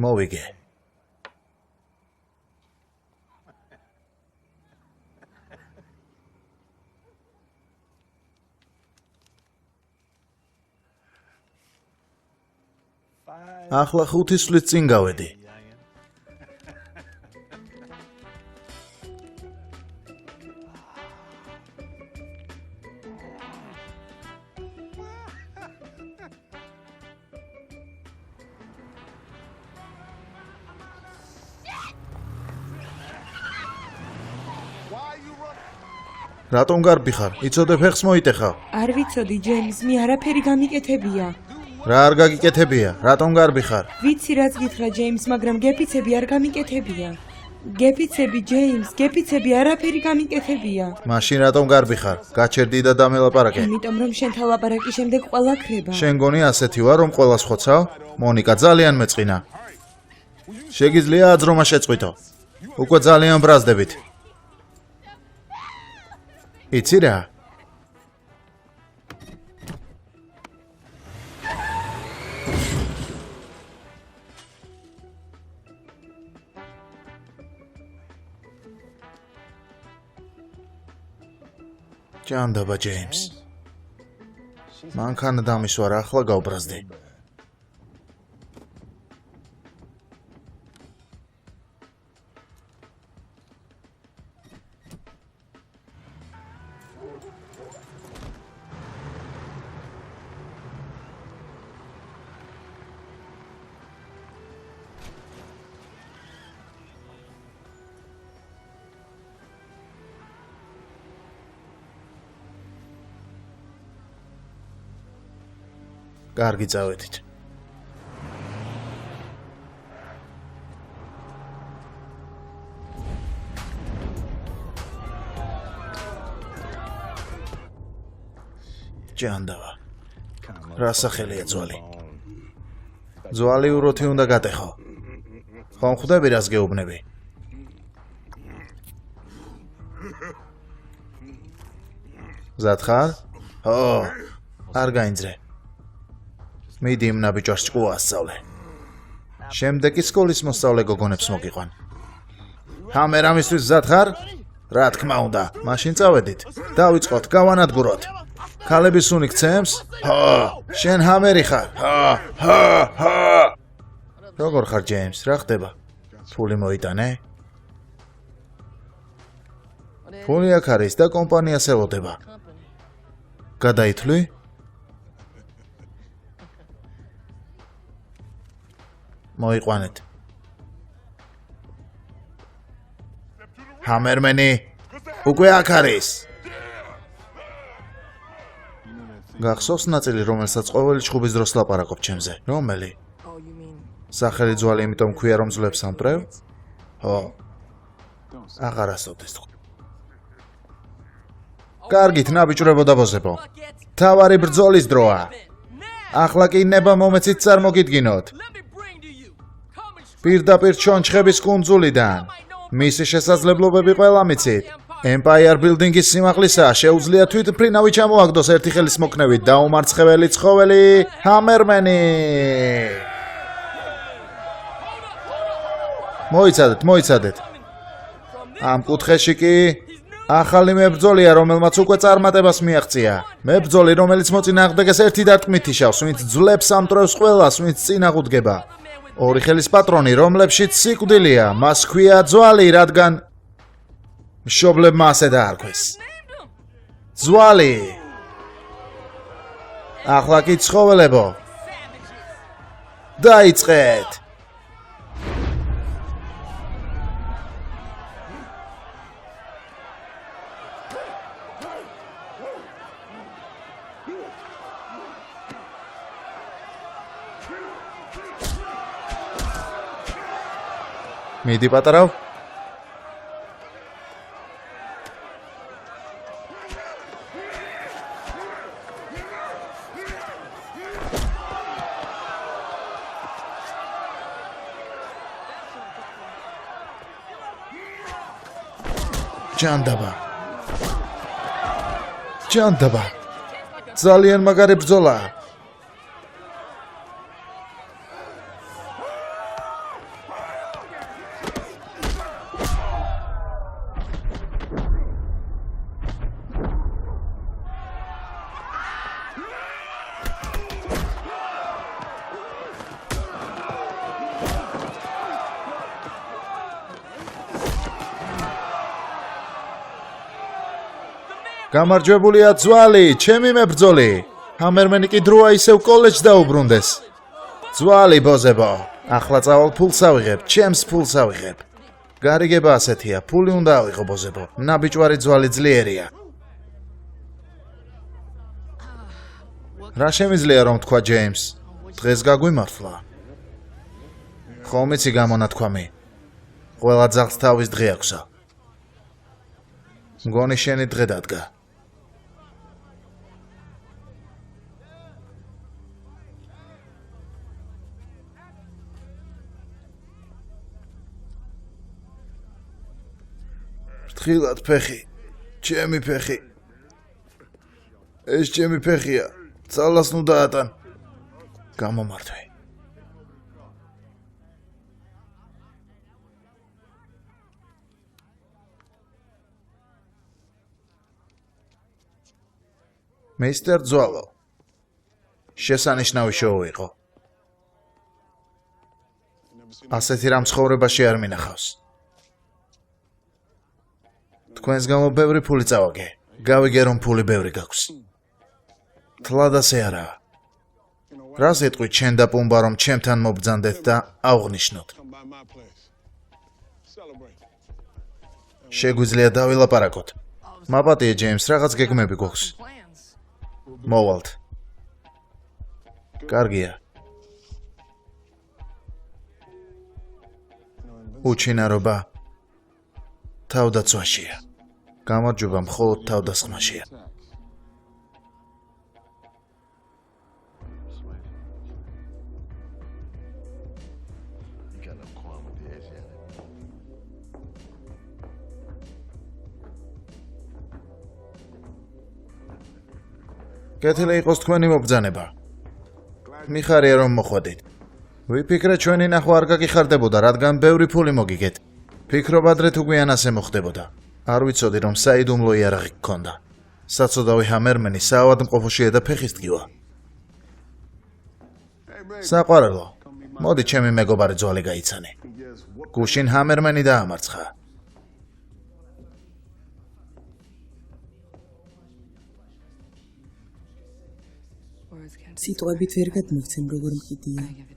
მოვიგე. ახლა 5 წლით წინ გავედი. რატომ გარბი ხარ? იცოდე ფეხს მოიტეხავ. არ ვიცოდი, ჯეიმს, მე არაფერი გამიკეთებია. რა არ გაგიკეთებია? რატომ გარბი ხარ? ვიცი რაც გითხრა, ჯეიმს, მაგრამ გეფიცები არ გამიკეთებია. გეფიცები, ჯეიმს, გეფიცები არაფერი გამიკეთებია. მაშინ რატომ გარბი ხარ? გაჩერდი და დამელაპარაკე. იმიტომ რომ შენთან ლაპარაკის შემდეგ ყველა ქრება. შენ გონი ასეთი ვარ, რომ ყველას ხოცავ? მონიკა ძალიან მეწყინა. შეგიძლია აძრომა შეწყვიტო. უკვე ძალიან ბრაზდებით. იცი რა? ჭანდაბა ჯეიმს. მანქანა დამისვარა, ახლა გავბრაზდი. კარგი წავედით. ჭანდავა. რა სახელია ძვალი? ძვალი უროთი უნდა გატეხო. ხომ ხვდები რას გეუბნები? მზად ხარ? ო, არ გაინძრე. მიდი იმ ნაბიჯს ჭკუა ასწავლე. შემდეგი სკოლის მოსწავლე გოგონებს მოგიყვან. ჰამერ ამისთვის მზად ხარ? რა თქმა უნდა, მაშინ წავედით. დავიწყოთ, გავანადგუროთ. ქალები სუნი გცემს? შენ ჰამერი ხარ? როგორ ხარ ჯეიმს? რა ხდება? ფული მოიტანე? ფული აქ არის და კომპანიას ელოდება. გადაითვლი? მოიყვანეთ. ჰამერმენი, უკვე აქ არის. გახსოვს ნაწილი, რომელსაც ყოველი ჩხუბის დროს ლაპარაკობ ჩემზე? რომელი? სახელი ძვალი, იმიტომ ქვია რომ ძლებს ამპრევ? ო. აღარასოდეს. კარგით, ნაბიჭრებო და ბოზებო. თავარი ბრძოლის დროა. ახლა კი ნება მომეცით წარმოგიდგინოთ. პირდაპირ ჩონჩხების კუნძულიდან. მისი შესაძლებლობები ყველა მიცით. Empire Building-ის სიმაღლისაა, შეუძლია თვითმფრინავი ჩამოაგდოს ერთი ხელის მოქნევით დაუმარცხებელი ცხოველი ჰამერმენი. მოიცადეთ. ამ კუთხეში კი ახალი მებრძოლია, რომელმაც უკვე წარმატებას მიაღწია. მებრძოლი, რომელიც მოწინააღმდეგეს ერთი დარტყმით იშავს, ვინც ძლებს ამტრევს ყველას, ვინც წინ აღუდგება. ორი ხელის პატრონი, რომლებშიც სიკვდილია, მას ქვია ძვალი, რადგან მშობლებმა ასე დაარქვეს. ძვალი. ახლა კი ცხოველებო. დაიწყეთ. მიდი პატარავ. ჭანდაბა. ძალიან მაგარი ბრძოლა. გამარჯვებულია ძვალი, ჩემი მებრძოლი. ჰამერმენი კი დროა ისევ კოლეჯს დაუბრუნდეს. ძვალი ბოზებო, ახლა წავალ ფულს ავიღებ, ჩემს ფულს ავიღებ. გარიგება ასეთია, ფული უნდა ავიღო ბოზებო. ნაბიჯვარი ძვალი ძლიერია. რა შემიძლია რომ თქვა ჯეიმს? დღეს გაგვიმართლა. ხომ იცი გამონათქვამი. ყველა ძაღლს თავის დღე აქვსა. მგონი შენი დღე დადგა. ფრთხილად ფეხი, ჩემი ფეხი. ეს ჩემი ფეხია, ძალას ნუ დაატან. გამომართვე. მისტერ ძვალო, შესანიშნავი შოუ იყო. ასეთი რამ ცხოვრებაში არ მინახავს. თქვენს გამო ბევრი ფული წავაგე. გავიგე რომ ფული ბევრი გაქვს. თლად ასე არაა. რას ეტყვით შენ და პუმბა რომ ჩემთან მობრძანდეთ და აღვნიშნოთ? შეგვიძლია დავილაპარაკოთ. მაპატიე ჯეიმს, რაღაც გეგმები გვაქვს. მოვალთ. კარგია. უჩინარობა თავდაცვაშია. გამარჯვება მხოლოდ თავდასხმაშია. კეთილი იყოს თქვენი მობრძანება. მიხარია რომ მოხვედით. ვიფიქრე ჩვენი ნახვა არ გაგიხარდებოდა, რადგან ბევრი ფული მოგიგეთ. ფიქრობ ადრე თუ გვიან ასე მოხდებოდა. არ ვიცოდი რომ საიდუმლო იარაღი გქონდა. საწოდავი ჰამერმენი საავადმყოფოშია და ფეხის დგივა. საყვარელო, მოდი ჩემი მეგობარი ძვალი გაიცანე. გუშინ ჰამერმენი დაამარცხა. სიტყვებით ვერ გადმოვცემ როგორ მყიდია.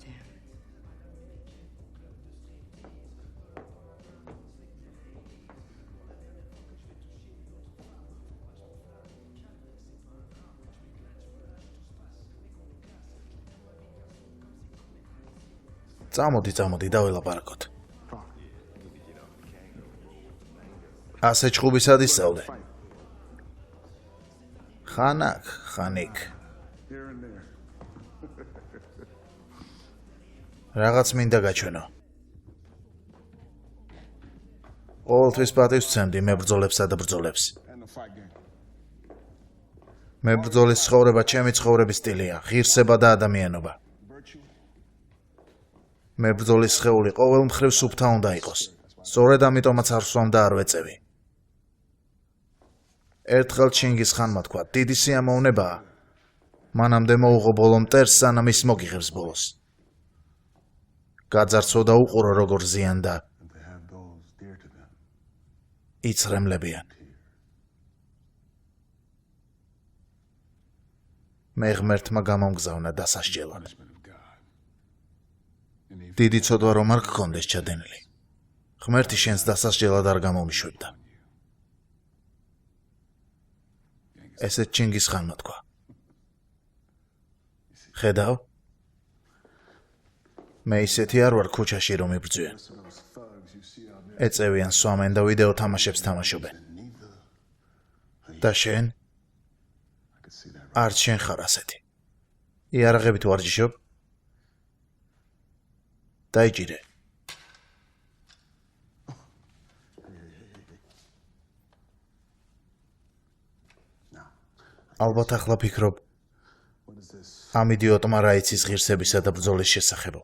წამოდი, დავილაპარაკოთ. ასე ჩხუბისად ისწავლე. ხანაკ, ხანიკ. რაღაც მინდა გაჩვენო. ყოველთვის პატივს ვცემდი მებრძოლებსა და ბრძოლებს. მებრძოლის ცხოვრება ჩემი ცხოვრების სტილია, ღირსება და ადამიანობა. მებრძოლის სხეული ყოველ მხრივ სუფთა უნდა იყოს. სწორედ ამიტომაც არ ვსვამ და არ ვეწევი. ერთხელ ჩინგისხანმა თქვა, დიდი სიამოვნებაა. მანამდე მოუღო ბოლო მტერს, სანამ ის მოგიღებს ბოლოს. გაძარცვა და უყურო როგორ ზიან და იცრემლებიან. მე ღმერთმა გამომგზავნა დასასჯელად. დიდი ცოდვა რომ არ გქონდეს ჩადენილი. ღმერთი შენს დასასჯელად არ გამომიშვებდა. ესეც ჩინგისხანმა თქვა. ხედავ? მე ისეთი არ ვარ ქუჩაში რომ იბრძვიან. ეწევიან, სვამენ და ვიდეო თამაშებს თამაშობენ. და შენ? არც შენ ხარ ასეთი. იარაღებით ვარჯიშობ? დაიჭირე. ალბათ ახლა ფიქრობ, ამ იდიოტმა რა იცის ღირსებისა და ბრძოლის შესახებ.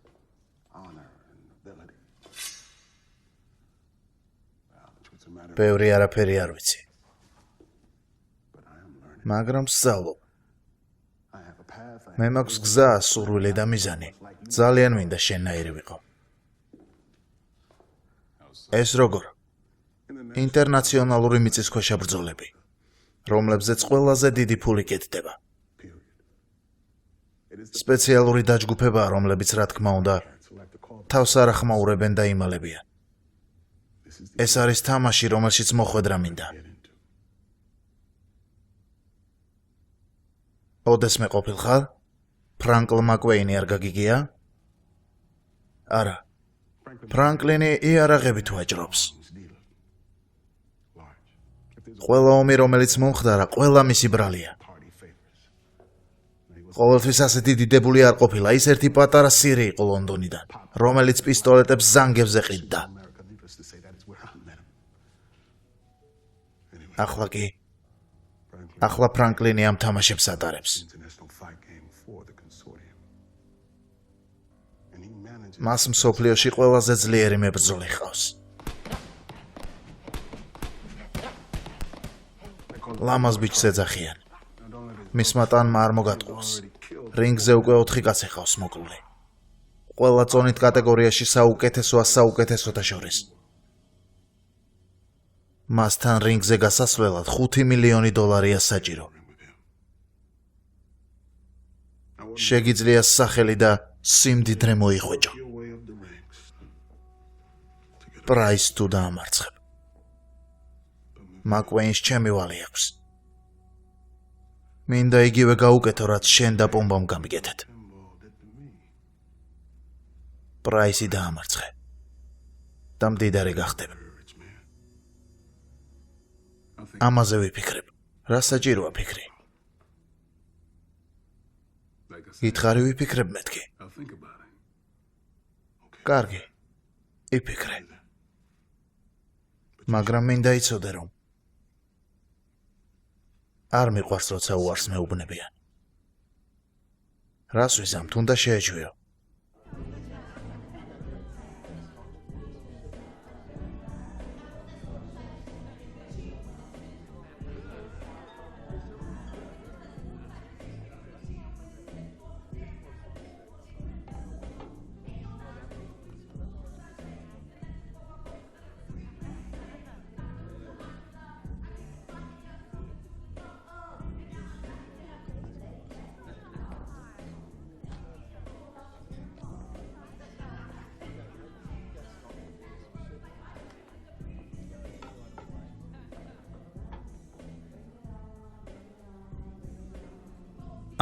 ბევრი არაფერი არ ვიცი. მაგრამ ვსწავლობ. მე მაქვს გზა, სურვილი და მიზანი. ძალიან მინდა შენნაირი ვიყო. ეს როგორ? ინტერნაციონალური მიწისქვეშა ბრძოლები. რომლებზეც ყველაზე დიდი ფული კეთდება. სპეციალური დაჯგუფებაა, რომლებიც რა თქმა უნდა თავს არ ახმაურებენ და იმალებიან. ეს არის თამაში, რომელშიც მოხვედრა მინდა. ოდესმე ყოფილხარ? ფრანკლ მაკვეინი არ გაგიგია? არა. ფრანკლინი იარაღებით ვაჭრობს. ყველა ომი, რომელიც მომხდარა, ყველა მისი ბრალია. ყოველთვის ასეთი დიდებული არ ყოფილა, ის ერთი პატარა სირი იყო ლონდონიდან, რომელიც პისტოლეტებს ზანგებზე ყიდდა. ახლა ფრანკლინი ამ თამაშებს ატარებს. მას მსოფლიოში ყველაზე ძლიერი მებრძოლი ჰყავს. ლამაზ ბიჭს ეძახიან. მისმა ტანმა არ მოგატყუოს. რინგზე უკვე 4 კაცი ჰყავს მოკლული. ყველა წონით კატეგორიაში საუკეთესოა საუკეთესოთა შორის. მასთან რინგზე გასასვლელად $5 მილიონი საჭირო. შეგიძლია სახელი და სიმდიდრე მოიხვეჭო. პრაის თუ დაამარცხებ. მაკვეინს ჩემი ვალი აქვს. მინდა იგივე გაუკეთო, რაც შენ და პომბამ გამიგეთეთ. პრაისი დაამარცხე. და მდიდარი გახდებ. ამაზე ვიფიქრებ. რა საჭიროა ფიქრი? გითხარი ვიფიქრებ მეთქი. კარგი. იფიქრე. მაგრამ მინდა იცოდე, რომ არ მიყვარს, როცა უარს მეუბნებიან. რას ვიზამ, თუნდა შეეჯვიო.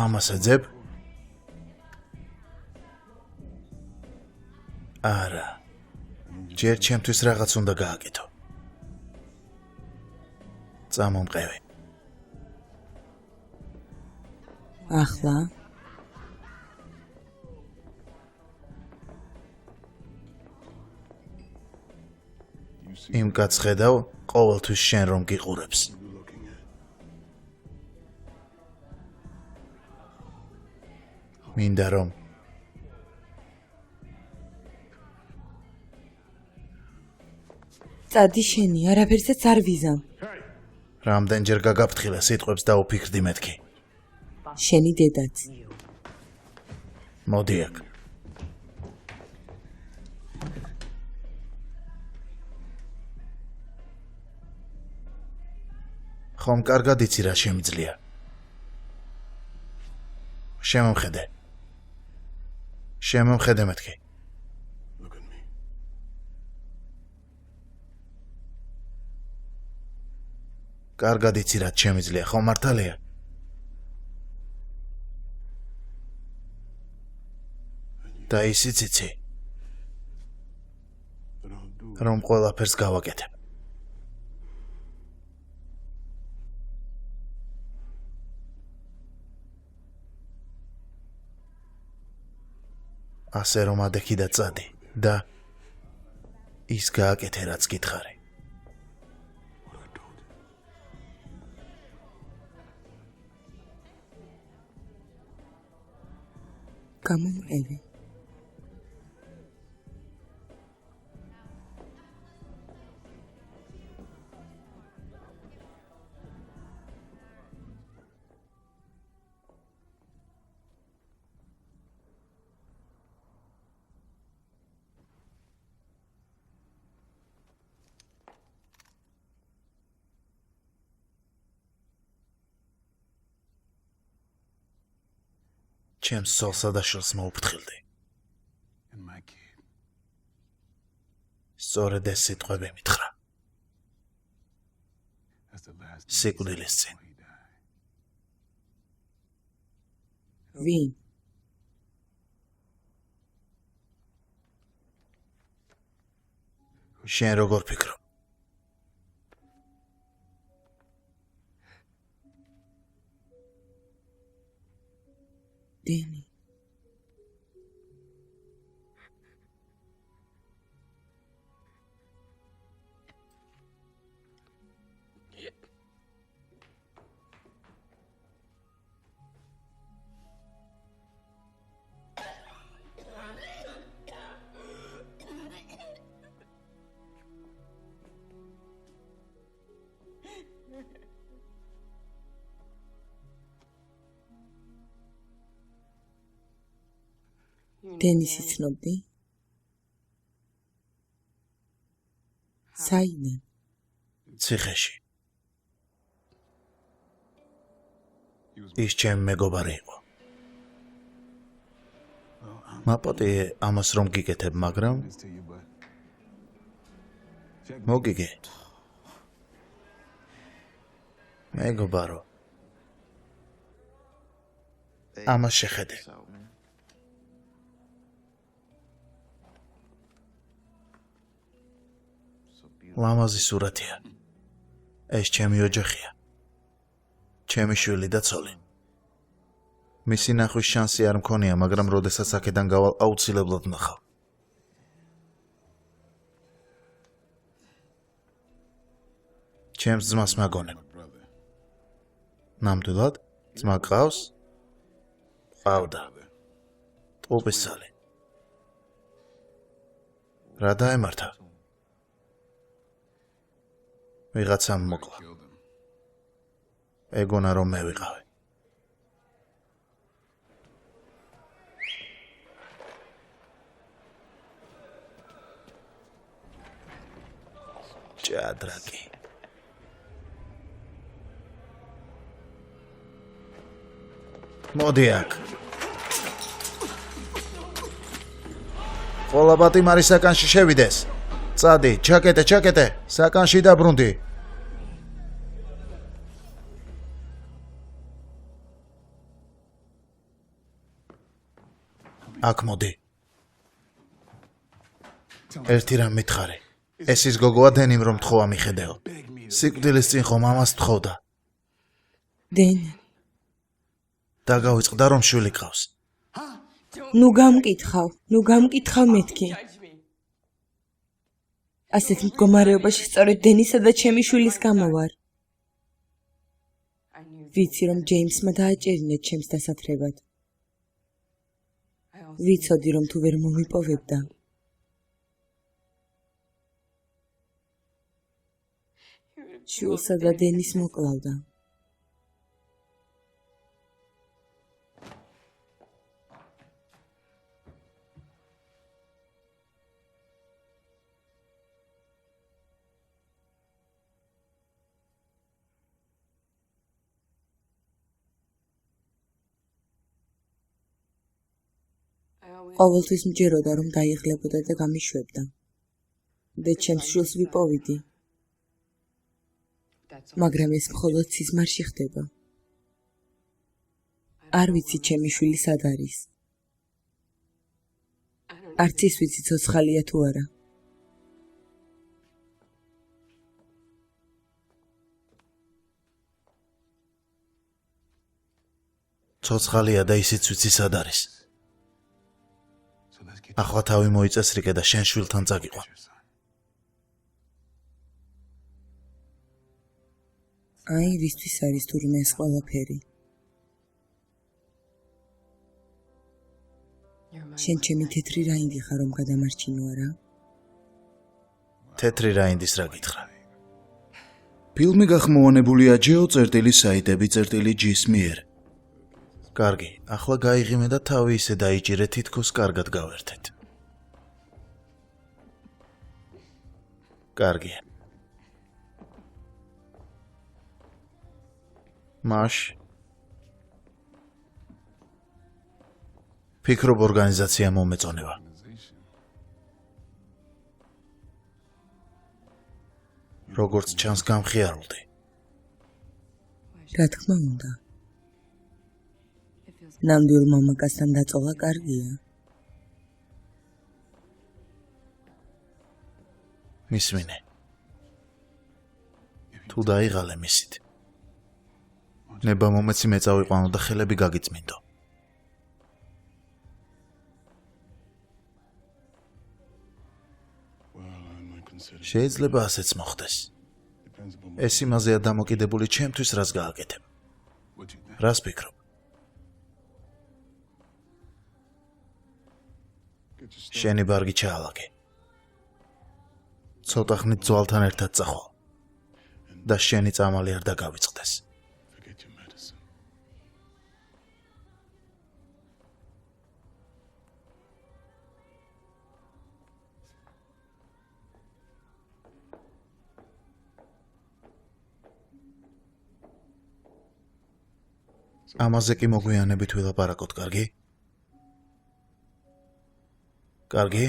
ამას ეძებ? არა. ჯერ ჩემთვის რაღაც უნდა გააკეთო. წამომყევი. ახლა? იმ კაცს ხედავ, ყოველთვის შენ რომ გიყურებს. მინდა რომ წადი შენი, არაფერსეც არ ვიზამ. რამდენჯერ გაგაფრთხილე სიტყვებს და უფიქრდი მეთქი. შენი დედაც. მოდი აქ. ხომ კარგად იცი რა შემიძლია. შემომხედე მეთქი. კარგად იცი რა შემიძლია, ხომ მართალია? და ისიც იცი, რომ ყველაფერს გავაკეთებ. ასე რომ ადექი და წადი და ის გააკეთე, რაც გითხარი. გამომყევი. ჩემს სოლსა და შილს მოუფრთხილდი. სწორედ ეს სიტყვები მითხრა. სიკვდილის წინ. ვინ? შენ როგორ ფიქრობ? დენი. დენის იცნობდი? საიდან? ციხეში. ის ჩემი მეგობარი იყო. მაპატი ამას რომ გიკეთებ, მაგრამ მოგიგე. მეგობარო. ამას შეხედე. ლამაზი სურათია. ეს ჩემი ოჯახია. ჩემი შვილი და ცოლი. მისი ნახვის შანსი არ მქონია, მაგრამ როდესაც აქედან გავალ აუცილებლად ნახავ. ჩემს ძმას მაგონებ. ნამდვილად? ძმა გყავს? ყავდა. ტყუპის ცალი. რა დაემართა? ვიღაცამ მოკლა. ეგონა რომ მე ვიყავი. ჭადრაკი. მოდი აქ. ყველა პატიმარი საკანში შევიდეს. წადი, ჩაკეტე, საკანში დაბრუნდი. აქ მოდი. ერთი რამ მითხარი. ეს ის გოგოა დენიმ რომ თხოვა მიხედეო. სიკვდილის წინ ხომ ამას თხოვდა. დენ. დაგავიწყდა რომ შვილი ყავს. ნუ გამკითხავ მეთქი. ასეთ მდგომარეობაში სწორედ დენისა და ჩემი შვილის გამო ვარ. ვიცი რომ ჯეიმსმა დააჭერინეთ ჩემს დასათრებად. ვიცოდი რომ თუ ვერ მომიპოვებდა. შვილსა და დენის მოკლავდა. ყოველთვის მჯეროდა რომ დაიღლებოდა და გამიშვებდა. და ჩემს შვილს ვიპოვიდი. მაგრამ ეს მხოლოდ სიზმარში ხდება. არ ვიცი ჩემი შვილი სად არის. არც ის ვიცი ცოცხალია თუ არა. ცოცხალია და ისიც ვიცი სად არის. ახლა თავი მოიწესრიკე და შენ შვილთან წაგიყვან. აი ვისთვის არის თურმე ეს ყველაფერი. შენ ჩემი თეთრი რაინდი ხარ რომ გადამარჩინო არა? თეთრი რაინდის რა გითხრა? ფილმი გახმოვანებულია geo.saitebi.gis მიერ. კარგი, ახლა გაიღიმე და თავი ისე დაიჭირე თითქოს კარგად გავერთეთ. კარგია. მაშ ფიქრობ ორგანიზაცია მომეწონება. როგორც ჩანს გამხიარულდი. რა თქმა უნდა. ნამდვილ მამაკაცთან დაწოლა კარგია. მისმინე. თუ დაიღალე მისით. ნება მომეცი მეწავიყვანო და ხელები გაგიწმინდო. შეიძლება ასეც მოხდეს. ეს იმაზეა დამოკიდებული ჩემთვის რას გააკეთებ. რას ფიქრობ? შენი ბარგი ჩაალაგე. ცოტა ხნით ძვალთან ერთად წახვალ და შენი წამალი არ დაგავიწყდეს. ამაზე კი მოგვიანებით ვილაპარაკოთ, კარგი? კარგი?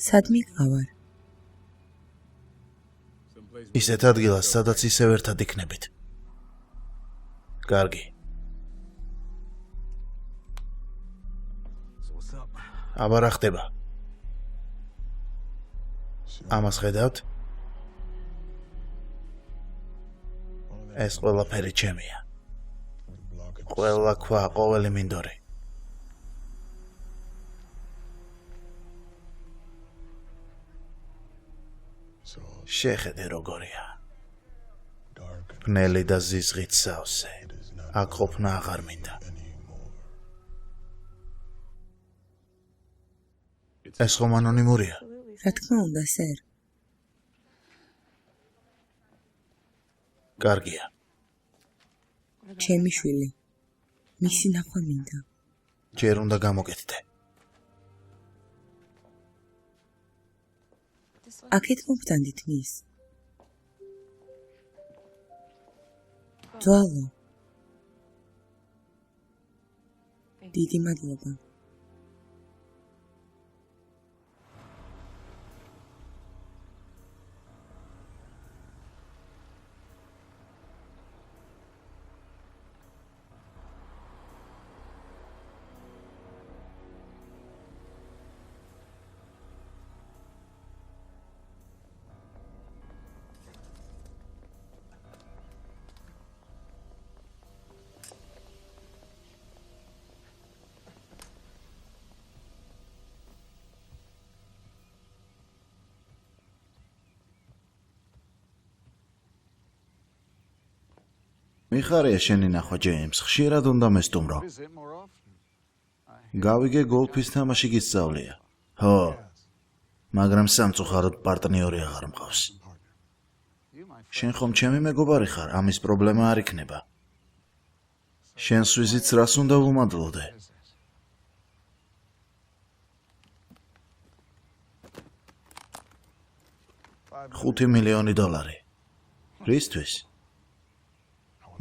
სად მიყავარ? ისეთ ადგილას, სადაც ისევ ერთად იქნებით. კარგი. აბა რა ხდება? ამას ხედავთ? ეს ყველაფერი ჩემია. ყველა ქვა, ყოველი მინდორი. შეხედე როგორია. ბნელი და ზიზღით სავსე. აქ ყოფნა აღარ მინდა. ეს ხომ ანონიმურია? რა თქმა უნდა, სერ. კარგია. ჩემი შვილი. მისი ნახვა მინდა. ჯერ უნდა გამოგეთდე. აქეთ მომხდანდით მის. ძვალო. დიდი მადლობა. მიხარია შენი ნახვა, ჯეიმს. ხშირად უნდა მესტუმრო. გავიგე გოლფის თამაში გისწავლია. ხო. მაგრამ სამწუხაროდ პარტნიორი აღარ მყავს. შენ ხომ ჩემი მეგობარი ხარ, ამის პრობლემა არ იქნება. შენს ვიზიტს რას უნდა ვუმადლოდე? $5 მილიონი. რისთვის?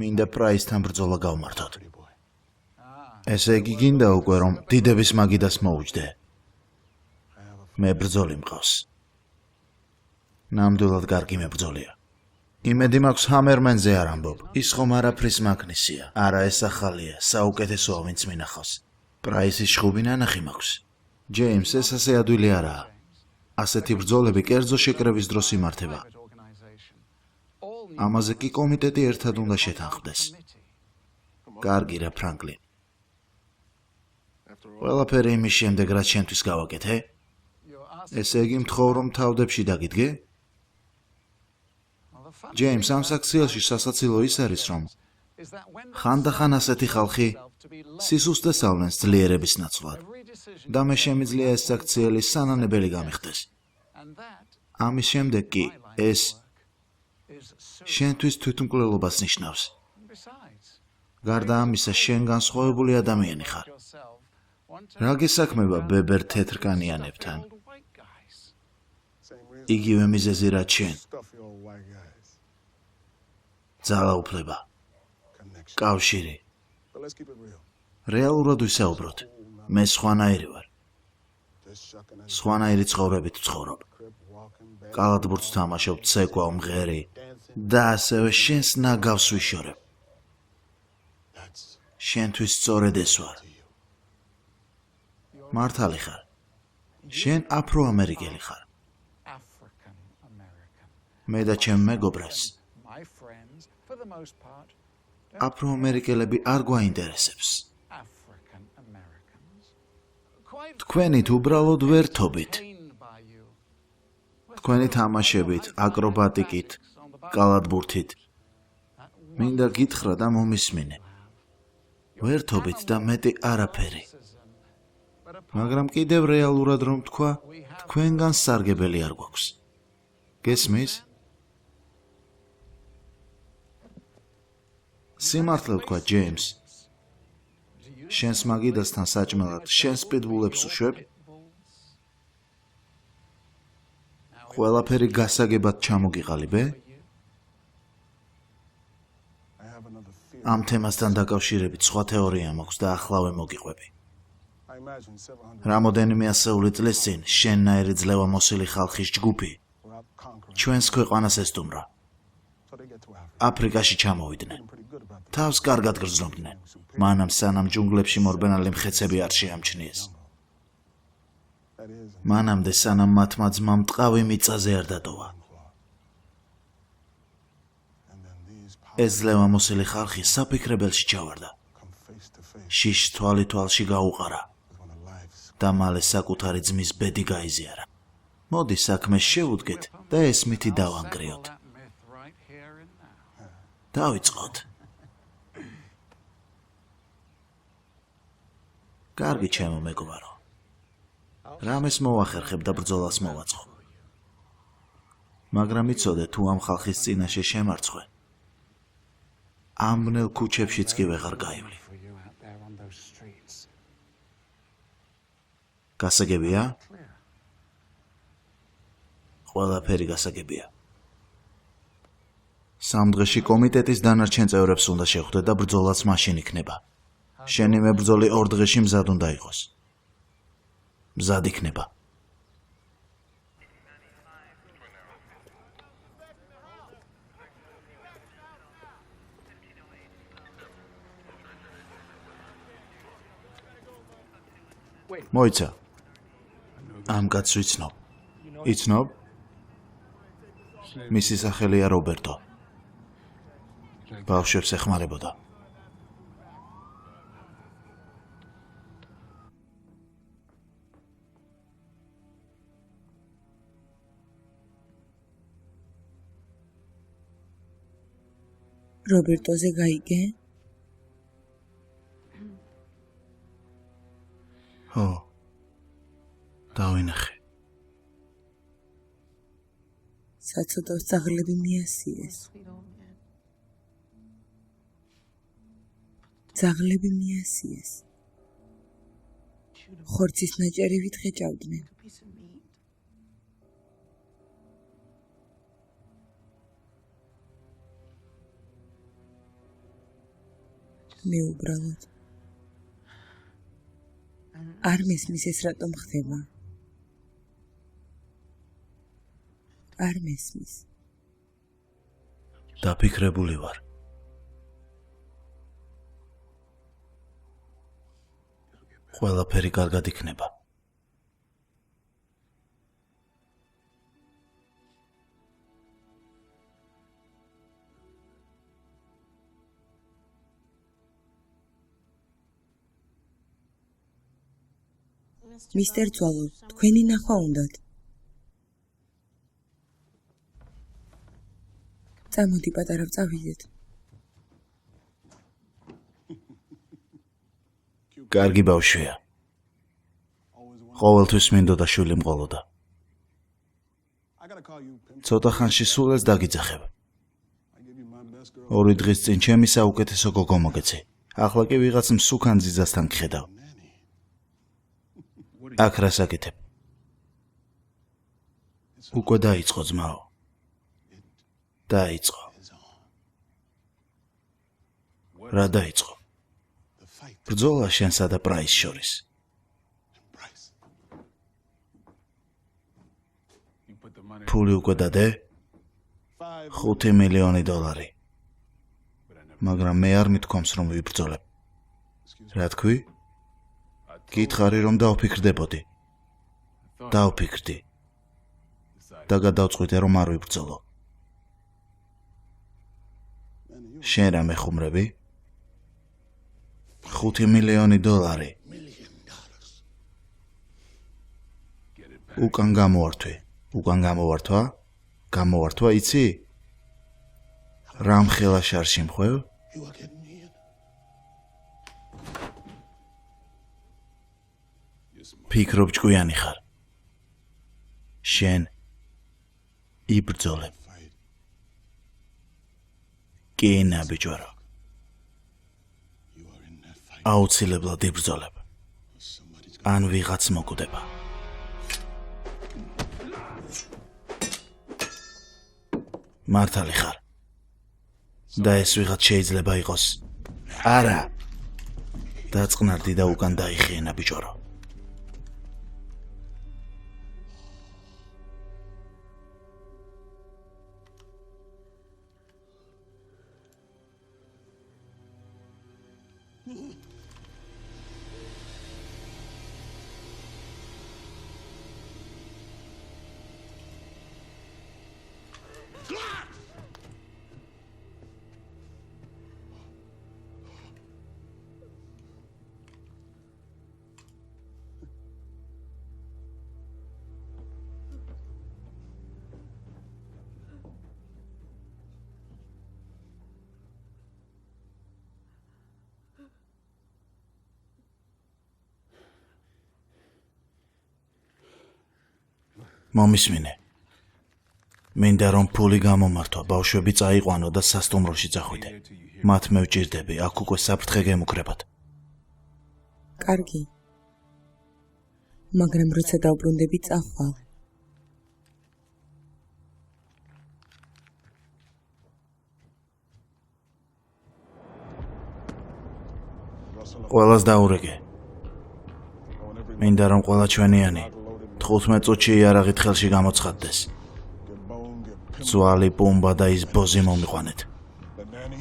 მინდა პრაისთან ბრძოლა გავმართოთ. ესე იგი გინდა უკვე რომ დიდების მაგიდას მოუჯდე. მე ბრძოლი მყავს. ნამდვილად კარგი მებრძოლია. იმედი მაქვს ჰამერმენზე არ ამბობ. ის ხომ არაფრის მაგნისია. არა, ეს ახალია, საუკეთესოა ვინც მინახავს. პრაისის შხუბი ნანახი მაქვს. ჯეიმს, ეს ასე ადვილი არაა. ასეთი ბრძოლები კერძო შეკრების დროს იმართება. ამაზე კი კომიტეტი ერთად უნდა შეთანხმდეს. კარგი რა, ფრანკლინ. ყველაფერი იმის შემდეგ, რაც შენთვის გავაკეთე? ესე იგი მთხოვ რომ თავდებში დაგიდგე? ჯეიმს, ამ საქციელში სასაცილო ის არის, რომ ხანდახან ასეთი ხალხი სისუსტეს ავლენს ძლიერების ნაცვლად და მე შემიძლია ეს საქციელი სანანებელი გამიხდეს. ამის შემდეგ კი ეს შენთვის თვითმკვლელობას ნიშნავს. გარდა ამისა, შენ განსხვავებული ადამიანი ხარ. რა გესაქმება ბებერ თეთრკანიანებთან? იგივე მიზეზი რაც შენ. ძალაუფლება, კავშირი. რეალურად ვისაუბროთ. მე სხვანაირი ვარ. სხვანაირი ცხოვრებით ვცხოვრობ. კალათბურთს თამაშობ, ცეკვა, მღერი და ასევე შენს ნაგავს ვიშორებ. შენთვის სწორედ ეს ვარ. მართალი ხარ. შენ აფრო-ამერიკელი ხარ. მე და ჩემი მეგობრებს აფრო-ამერიკელები არ გვაინტერესებს. თქვენით უბრალოდ ვერთობით. თქვენი თამაშებით, აკრობატიკით, კალათბურთით. მინდა გითხრა და მომისმინე. ვერთობით და მეტი არაფერი. მაგრამ კიდევ რეალურად რომ თქვა, თქვენგან სარგებელი არ გვაქვს. გესმის? სიმართლე ვთქვა, ჯეიმს. შენს მაგიდასთან საჭმელად, შენს პიტბულებს უშვებ? ყველაფერი გასაგებად ჩამოგიყალიბე? ამ თემასთან დაკავშირებით სხვა თეორია მაქვს და ახლავე მოგიყვები. რამოდენიმე ასეული წლის წინ შენნაირი ძლევამოსილი ხალხის ჯგუფი ჩვენს ქვეყანას ესტუმრა. აფრიკაში ჩამოვიდნენ. თავს კარგად გრძნობდნენ. მანამ სანამ ჯუნგლებში მორბენალი მხეცები არ შეამჩნიეს. მანამდე სანამ მათმა ძმამ ტყავი მიწაზე არ დატოვა. ეს ძლევამოსილი ხალხი საფიქრებელში ჩავარდა. შიშს თვალი თვალში გაუყარა და მალე საკუთარი ძმის ბედი გაიზიარა. მოდი საქმეს შევუდგეთ და ეს მითი დავანგრიოთ. დავიწყოთ. კარგი ჩემო მეგობარო. რამეს მოვახერხებ და ბრძოლას მოვაწყო. მაგრამ იცოდე თუ ამ ხალხის წინაშე შემარცხვე. ამბნელ ქუჩებშიც კი ვეღარ გაივლი. გასაგებია? ყველაფერი გასაგებია. სამ დღეში კომიტეტის დანარჩენ წევრებს უნდა შეხვდე და ბრძოლაც მაშინ იქნება. შენი მებრძოლი 2 დღეში მზად უნდა იყოს. მზად იქნება. მოიცა. ამ კაცს ვიცნობ. იცნობ? მისი სახელია რობერტო. ბავშვებს ეხმარებოდა. რობერტოზე გაიგე? ხო. დავინახე. საცოდავს ძაღლები მიასიეს. ძაღლები მიასიეს. ხორცის ნაჭერივით ხეჭავდნენ. მე უბრალოდ არ მესმის ეს რატომ ხდება. არ მესმის. დაფიქრებული ვარ. ყველაფერი კარგად იქნება. მისტერ ძვალო, თქვენი ნახვა უნდათ. წამოდი პატარა წავიდეთ. კარგი ბავშვია. ყოველთვის მინდოდა შვილი მყოლოდა. ცოტა ხანში სულ ეს დაგიძახებ. 2 დღის წინ ჩემი საუკეთესო გოგო მოგეცი. ახლა კი ვიღაც მსუქან ძიძასთან გხედავ. აქ რას აკეთებ? უკვე დაიწყო ძმაო. დაიწყო. რა დაიწყო? ბრძოლა შენსა და პრაისს შორის. ფული უკვე დადე? $5 მილიონი. მაგრამ მე არ მithქვამს რომ ვიბრძოლებ. რა თქვი? გითხარი რომ დავფიქრდებოდი. დავფიქრდი. და გადავწყვიტე რომ არ ვიბრძოლო. შენ რა მეხუმრები? $5 მილიონი. უკან გამოვართვი. უკან გამოვართვა? გამოვართვა იცი? რამ ხელა შარში მხვევ? ფიქრობ ჭკვიანი ხარ. შენ იბრძოლებ. კი ნაბიჯვარო. აუცილებლად იბრძოლებ. ან ვიღაც მოკვდება. მართალი ხარ. და ეს ვიღაც შეიძლება იყოს. არა. დაწყნარდი და უკან დაიხიე ნაბიჯვარო. მომისმინე. მინდა რომ ფული გამომართვა, ბავშვები წაიყვანო და სასტუმროში წახვიდე. მათ მე ვჭირდები, აქ უკვე საფრთხე გემუქრებათ. კარგი. მაგრამ როცა დავბრუნდები წახვალ. ყველას დაურეგე. მინდა რომ ყველა ჩვენიანი 15 წუთში იარაღით ხელში გამოცხადდეს. ძვალი პუმბა და ის ბოზი მომიყვანეთ.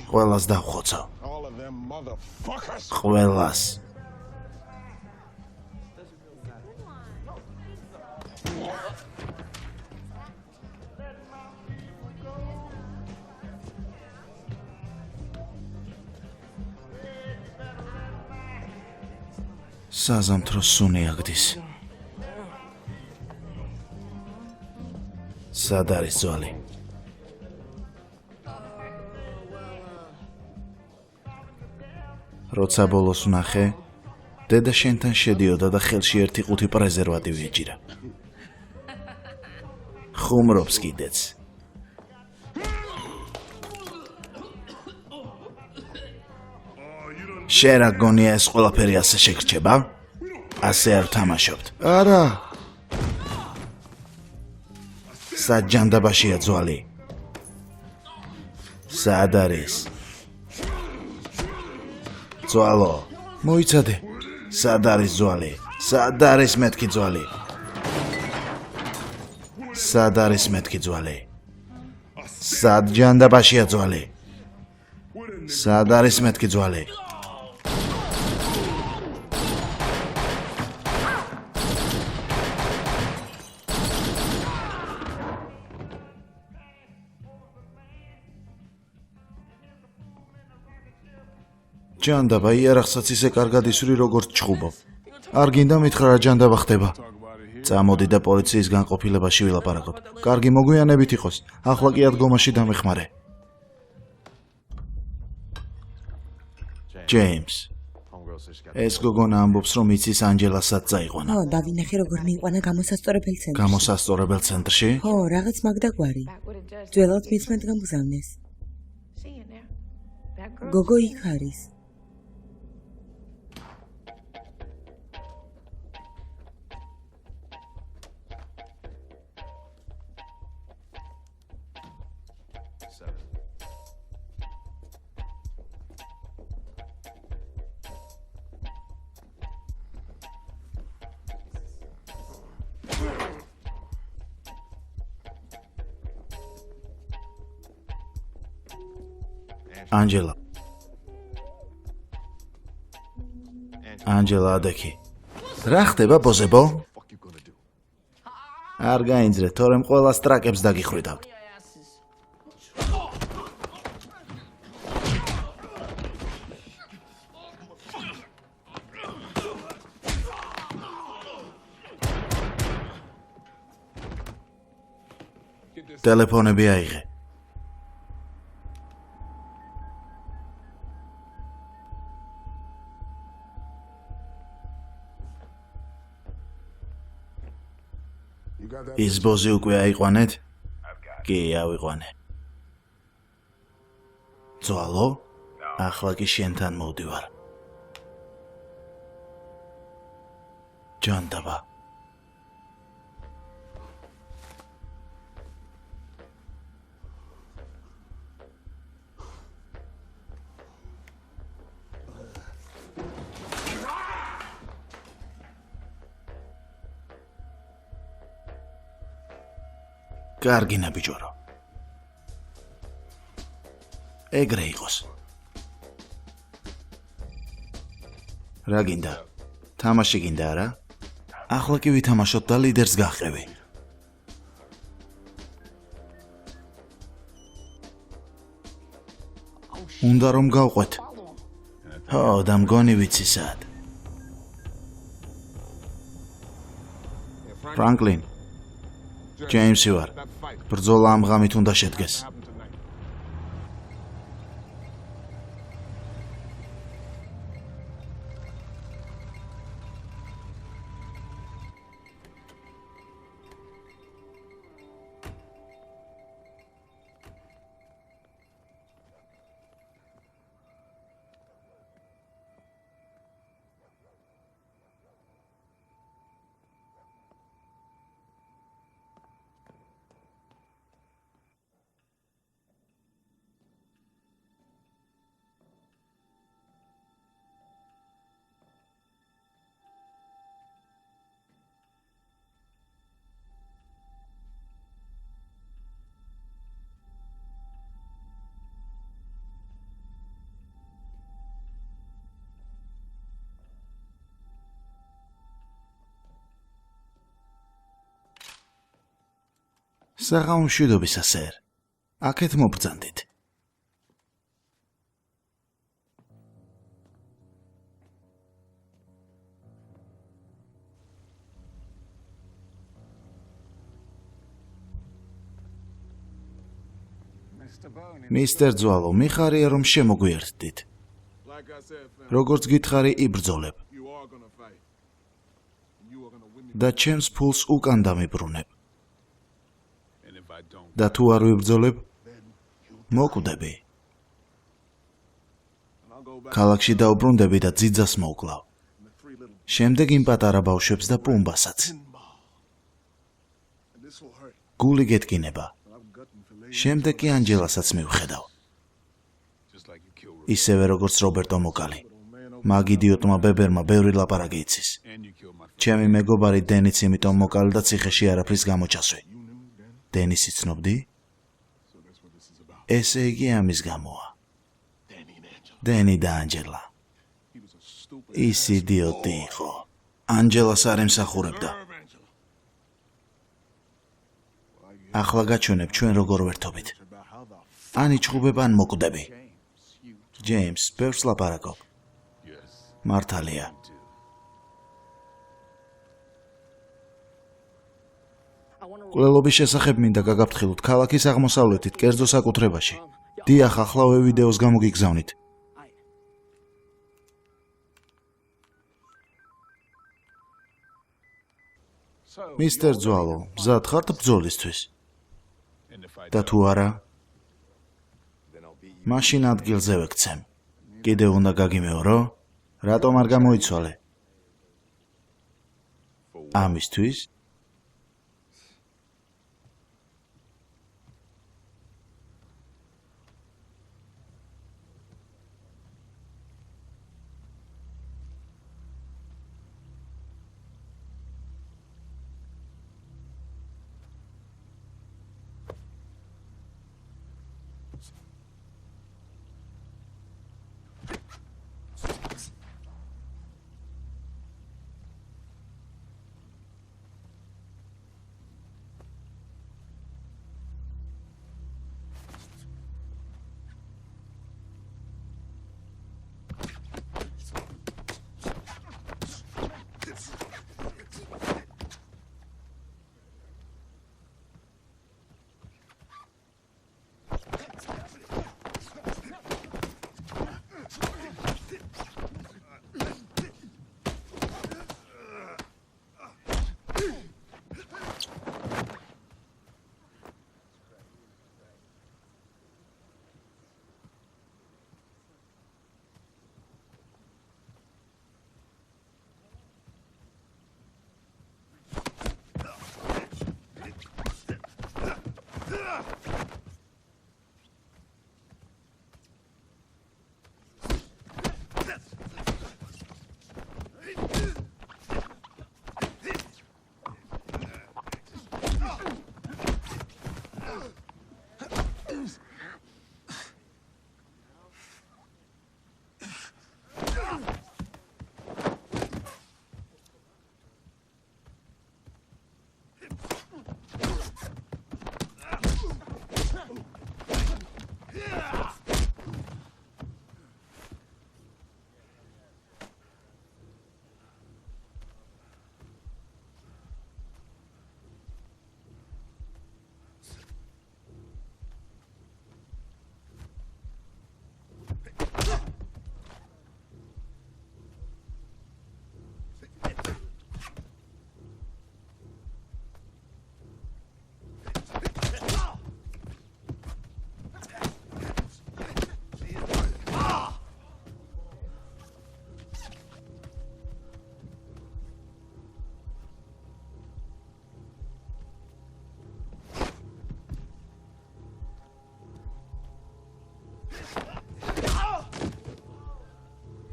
ყველას დავხოცო. ყველას. საზამთრო სუნი აგდის. სად არის ძვალი? როცა ბოლოს ვნახე, დედა შენთან შედიოდა და ხელში 1.5 პრეზერვატივი ეჭირა. ხუმრობს კიდეც. შენ რა გონია ეს ყველაფერი ასე შეგრჩება? ასე არ თამაშობთ. არა. სად ჯანდაბაშია ძვალი? სად არის? ძვალო, მოიცადე. სად არის ძვალი? სად არის მეთქი ძვალი? სად არის მეთქი ძვალი? სად ჯანდაბაშია ძვალი? სად არის მეთქი ძვალი? ჯანდაბა იარაღსაც ისე კარგად ისვრი როგორც ჩხუბობ. არ გინდა მითხრა რა ჯანდაბა ხდება. წამოდი და პოლიციის განყოფილებაში ვილაპარაკოთ. კარგი მოგვიანებით იყოს. ახლა კი ადგომაში დამეხმარე. ჯეიმს. ეს გოგონა ამბობს რომ იცის ანჯელასაც წაიყვანა. ხო, დავინახე როგორ მიიყვანა გამოსასწორებელ ცენტრში. გამოსასწორებელ ცენტრში? ხო, რაღაც მაგდაგვარი. ძველად მისმენთ გამგზავნეს. გოგო იქ არის. ანჯელა. ანჯელა ადექი. რა ხდება, ბოზებო? არ გაინძრეთ, თორემ ყველა სტრაკებს დაგიხვიდავთ. ტელეფონები აიღე. ის ბოზი უკვე აიყვანეთ? კი, ავიყვანე. ძვალო, ახლა კი შენთან მოვდივარ. ჯანდაბა. კარგინა ბიჭორო. ეგრე იყოს. რა გინდა? თამაში გინდა არა? ახლა კი ვითამაშოთ და ლიდერს გაყევი. უნდა რომ გავყვეთ. ხო, და მგონი ვიცი სად. ფრანკლინ. ჯეიმსი ვარ. ბრძოლა ამ ღამით უნდა შედგეს. საღამომშვიდობისა, სერ. აქეთ მობრძანდით. მისტერ ძვალო, მიხარია რომ შემოგვიერთდით. როგორც გითხარი, იბრძოლებ. და ჩემს ფულს უკან დამიბრუნებ. და თუ არ ვიბრძოლებ, მოკვდები. ქალაქში დაუბრუნდები და ძიძას მოვკლავ. შემდეგ იმ პატარა ბავშვებს და პუმბასაც. გული გეტკინება. შემდეგ კი ანჯელასაც მივხედავ. ისევე როგორც რობერტო მოკალი. მაგ იდიოტმა ბებერმა ბევრი ლაპარაკი იცის. ჩემი მეგობარი დენიც იმიტომ მოკალი და ციხეში არაფრის გამოჩასვი. დენის იცნობდი? ესე იგი ამის გამოა. დენი და ანჯელა. ის იდიოტი იყო. ანჯელას არ ემსახურებდა. ახლა გაჩვენებ ჩვენ როგორ ვერთობით. ან იჩხუბებ, ან მოკვდები. ჯეიმს, ბევრს ლაპარაკობ. მართალია. კვლელობის შესახებ მინდა გაგაფრთხილოთ ქალაქის აღმოსავლეთით, კერძო საკუთრებაში. დიახ, ახლავე ვიდეოს გამოგიგზავნით. მისტერ ძვალო, მზად ხართ ბრძოლისთვის? და თუ არა, მაშინ ადგილზე ვექცემ. კიდევ უნდა გაგიმეორო? რატომ არ გამოიცვალე? ამისთვის?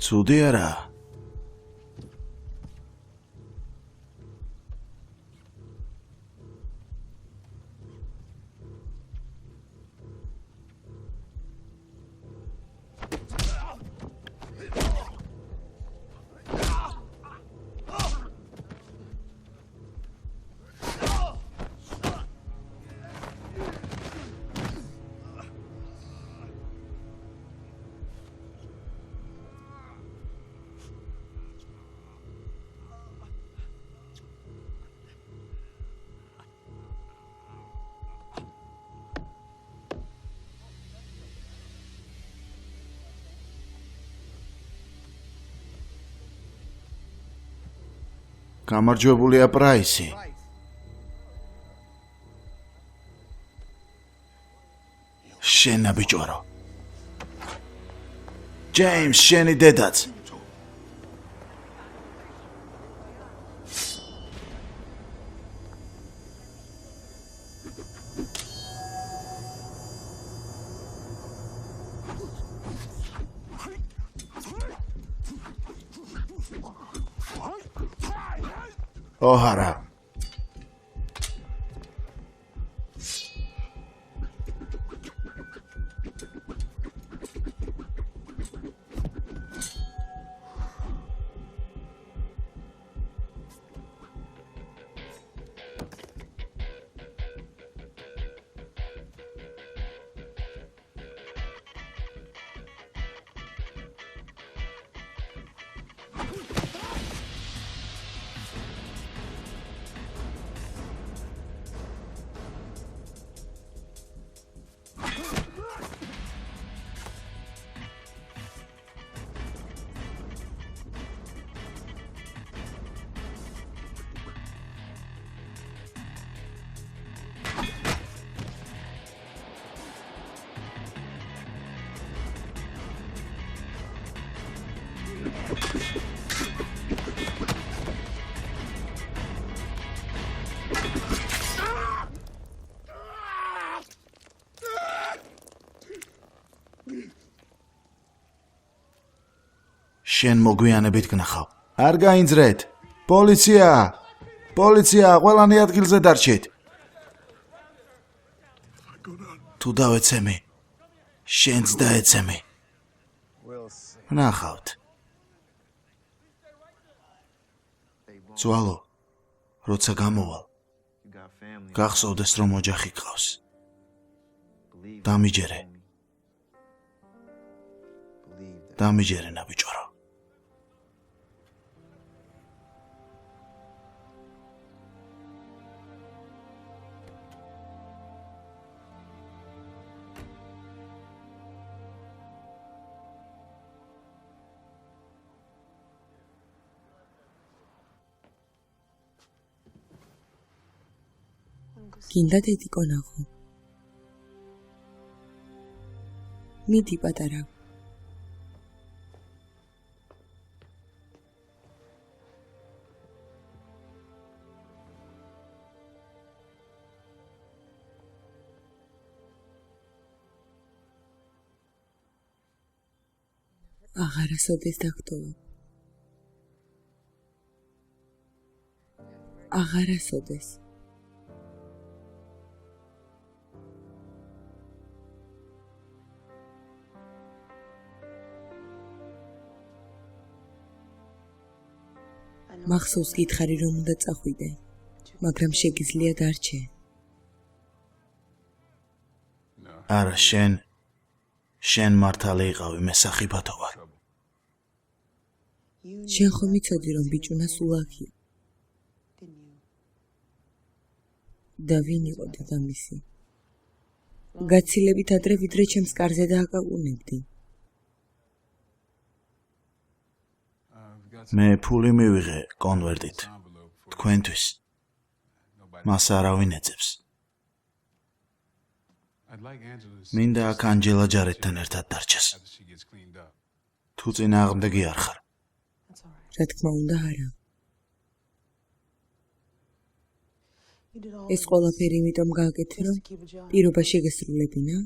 ცუდი არა? გამარჯვებულია პრაისი. შენა ბიჭორო. ჯეიმს, შენი დედაც. ოჰარა. შენ მოგვიანებით გნახავ. არ გაინძრეთ. პოლიცია! პოლიცია, ყველანი ადგილზე დარჩით. თუ დავეცემი, შენც დაეცემი. ნახავთ. ძვალო, როცა გამოვალ, გახსოვდეს რომ ოჯახი გყავს. დამიჯერე. დამიჯერე ნაბიჯორო. გინდა დედიკო ნახო. მიდი პატარა. აღარასოდეს დაგტოვა. აღარასოდეს. მახსოვს გითხარი რომ უნდა წახვიდე, მაგრამ შეგიძლია დარჩე. არა, შენ მართალი იყავი, მე სახიფათო ვარ. შენ ხომ იცოდი რომ ბიჭუნა სულ აქია. და ვინ იყო დედამისი? გაცილებით ადრე ვიდრე ჩემს კარზე დააკაკუნებდი. მე ფული მივიღე კონვერტით თქვენთვის. მას არავინ ეძებს. მინდა აქ ანჯელა ჯარეთთან ერთად დარჩეს. თუ წინააღმდეგი არ ხარ. რა თქმა უნდა არა. ეს ყველაფერი იმიტომ გააკეთე რომ პირობა შეგესრულებინა?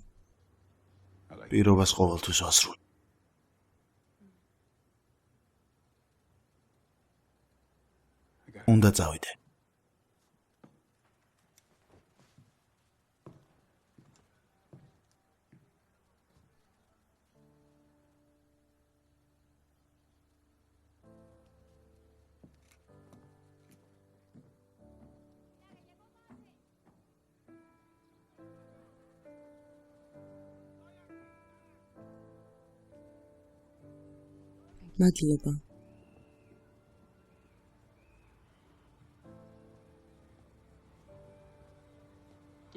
პირობას ყოველთვის ვასრულებ. უნდა წავიდე. მადლობა.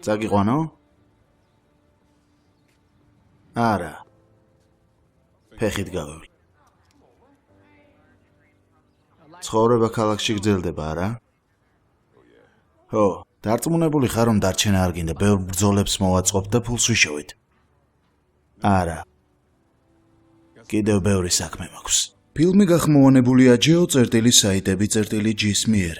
წაგიყვანო? არა. ფეხით გავევლი. ცხოვრება ქალაქში გრძელდება, არა? ხო, დარწმუნებული ხარ, რომ დარჩენა არ გინდა, ბევრ ბრძოლებს მოვაწყობთ და ფულს ვიშოვეთ. არა. კიდევ ბევრი საქმე მაქვს. ფილმი გახმოვანებულია geo.saitები.gis მიერ.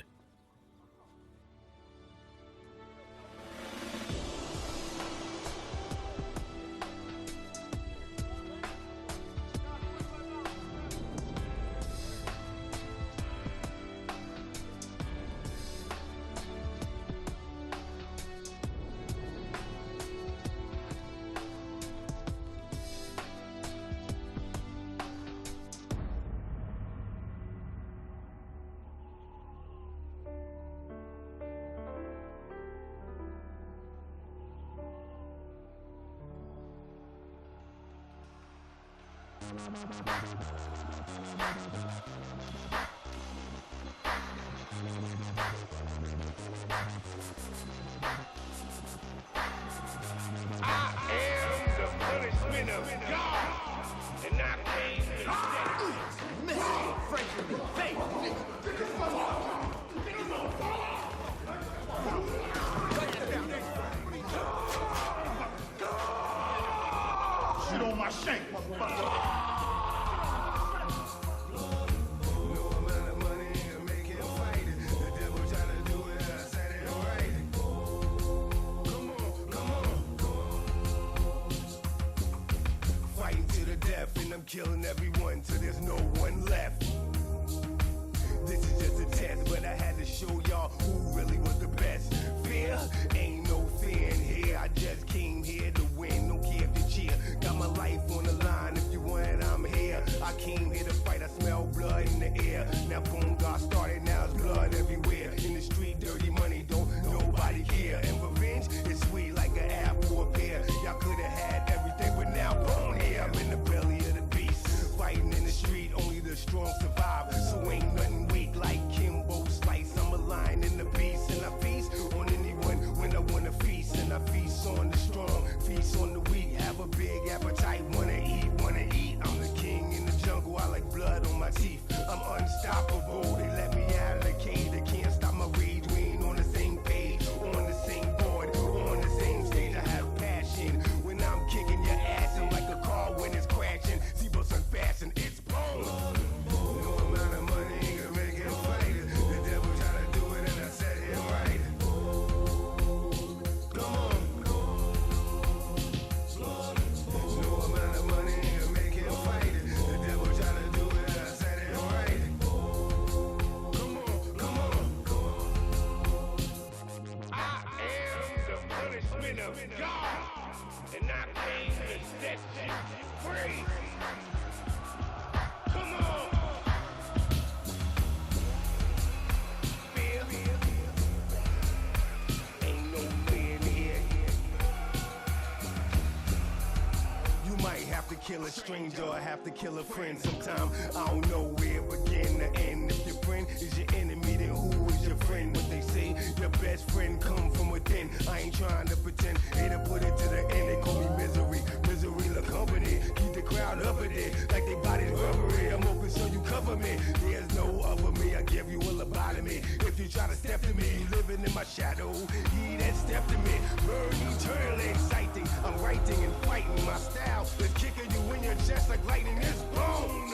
Killing everyone till there's no one left. This is just a test, but I had to show y'all who really was the best. Fear? Ain't no fear in here. I just came here to win, don't care if you cheer. Got my life on the line, if you want it, I'm here. I came here to fight, I smell blood in the air. Now boom, got started, now it's blood everywhere. In the street, dirty money, don't nobody care. And revenge is sweet like an apple or pear. Y'all could have had everything, but now boom, here I'm in the belly of the fighting in the street, only the strong survive. So ain't nothing weak like Kimbo Slice. I'm a lion in the beast, and I feast on anyone when I wanna feast. And I feast on the strong, feast on the weak. Have a big appetite, wanna eat, wanna eat. I'm the king in the jungle, I like blood on my teeth. I'm unstoppable, they let me out of the cage. They can't stop my rage, we ain't on the same page. On the same board, on the same stage. I have passion when I'm kicking your ass. I'm like a car when it's crashing. Fast and it's boom. No amount of money can make him fight it. The devil try to do it and I set him right. Come on. No amount of money can make him fight it. The devil try to do it and I set him right. Come on, come on. I am the punishment of God, and I came to set you free. Kill a stranger or have to kill a friend sometime. I don't know where it begin to end. If your friend is your enemy, then who is your friend? What they say, your best friend come from within. I ain't trying to pretend. They done put it to the end. They call me misery. Misery the company. Keep the crowd up in it like they bodies rubbery. I'm open so you cover me. There's no other me. I give you a lobotomy. If you try to step to me, you living in my shadow. He that step to me, burn eternally exciting. I'm writing and fighting. My style is kicking you in your chest like lightning is bone.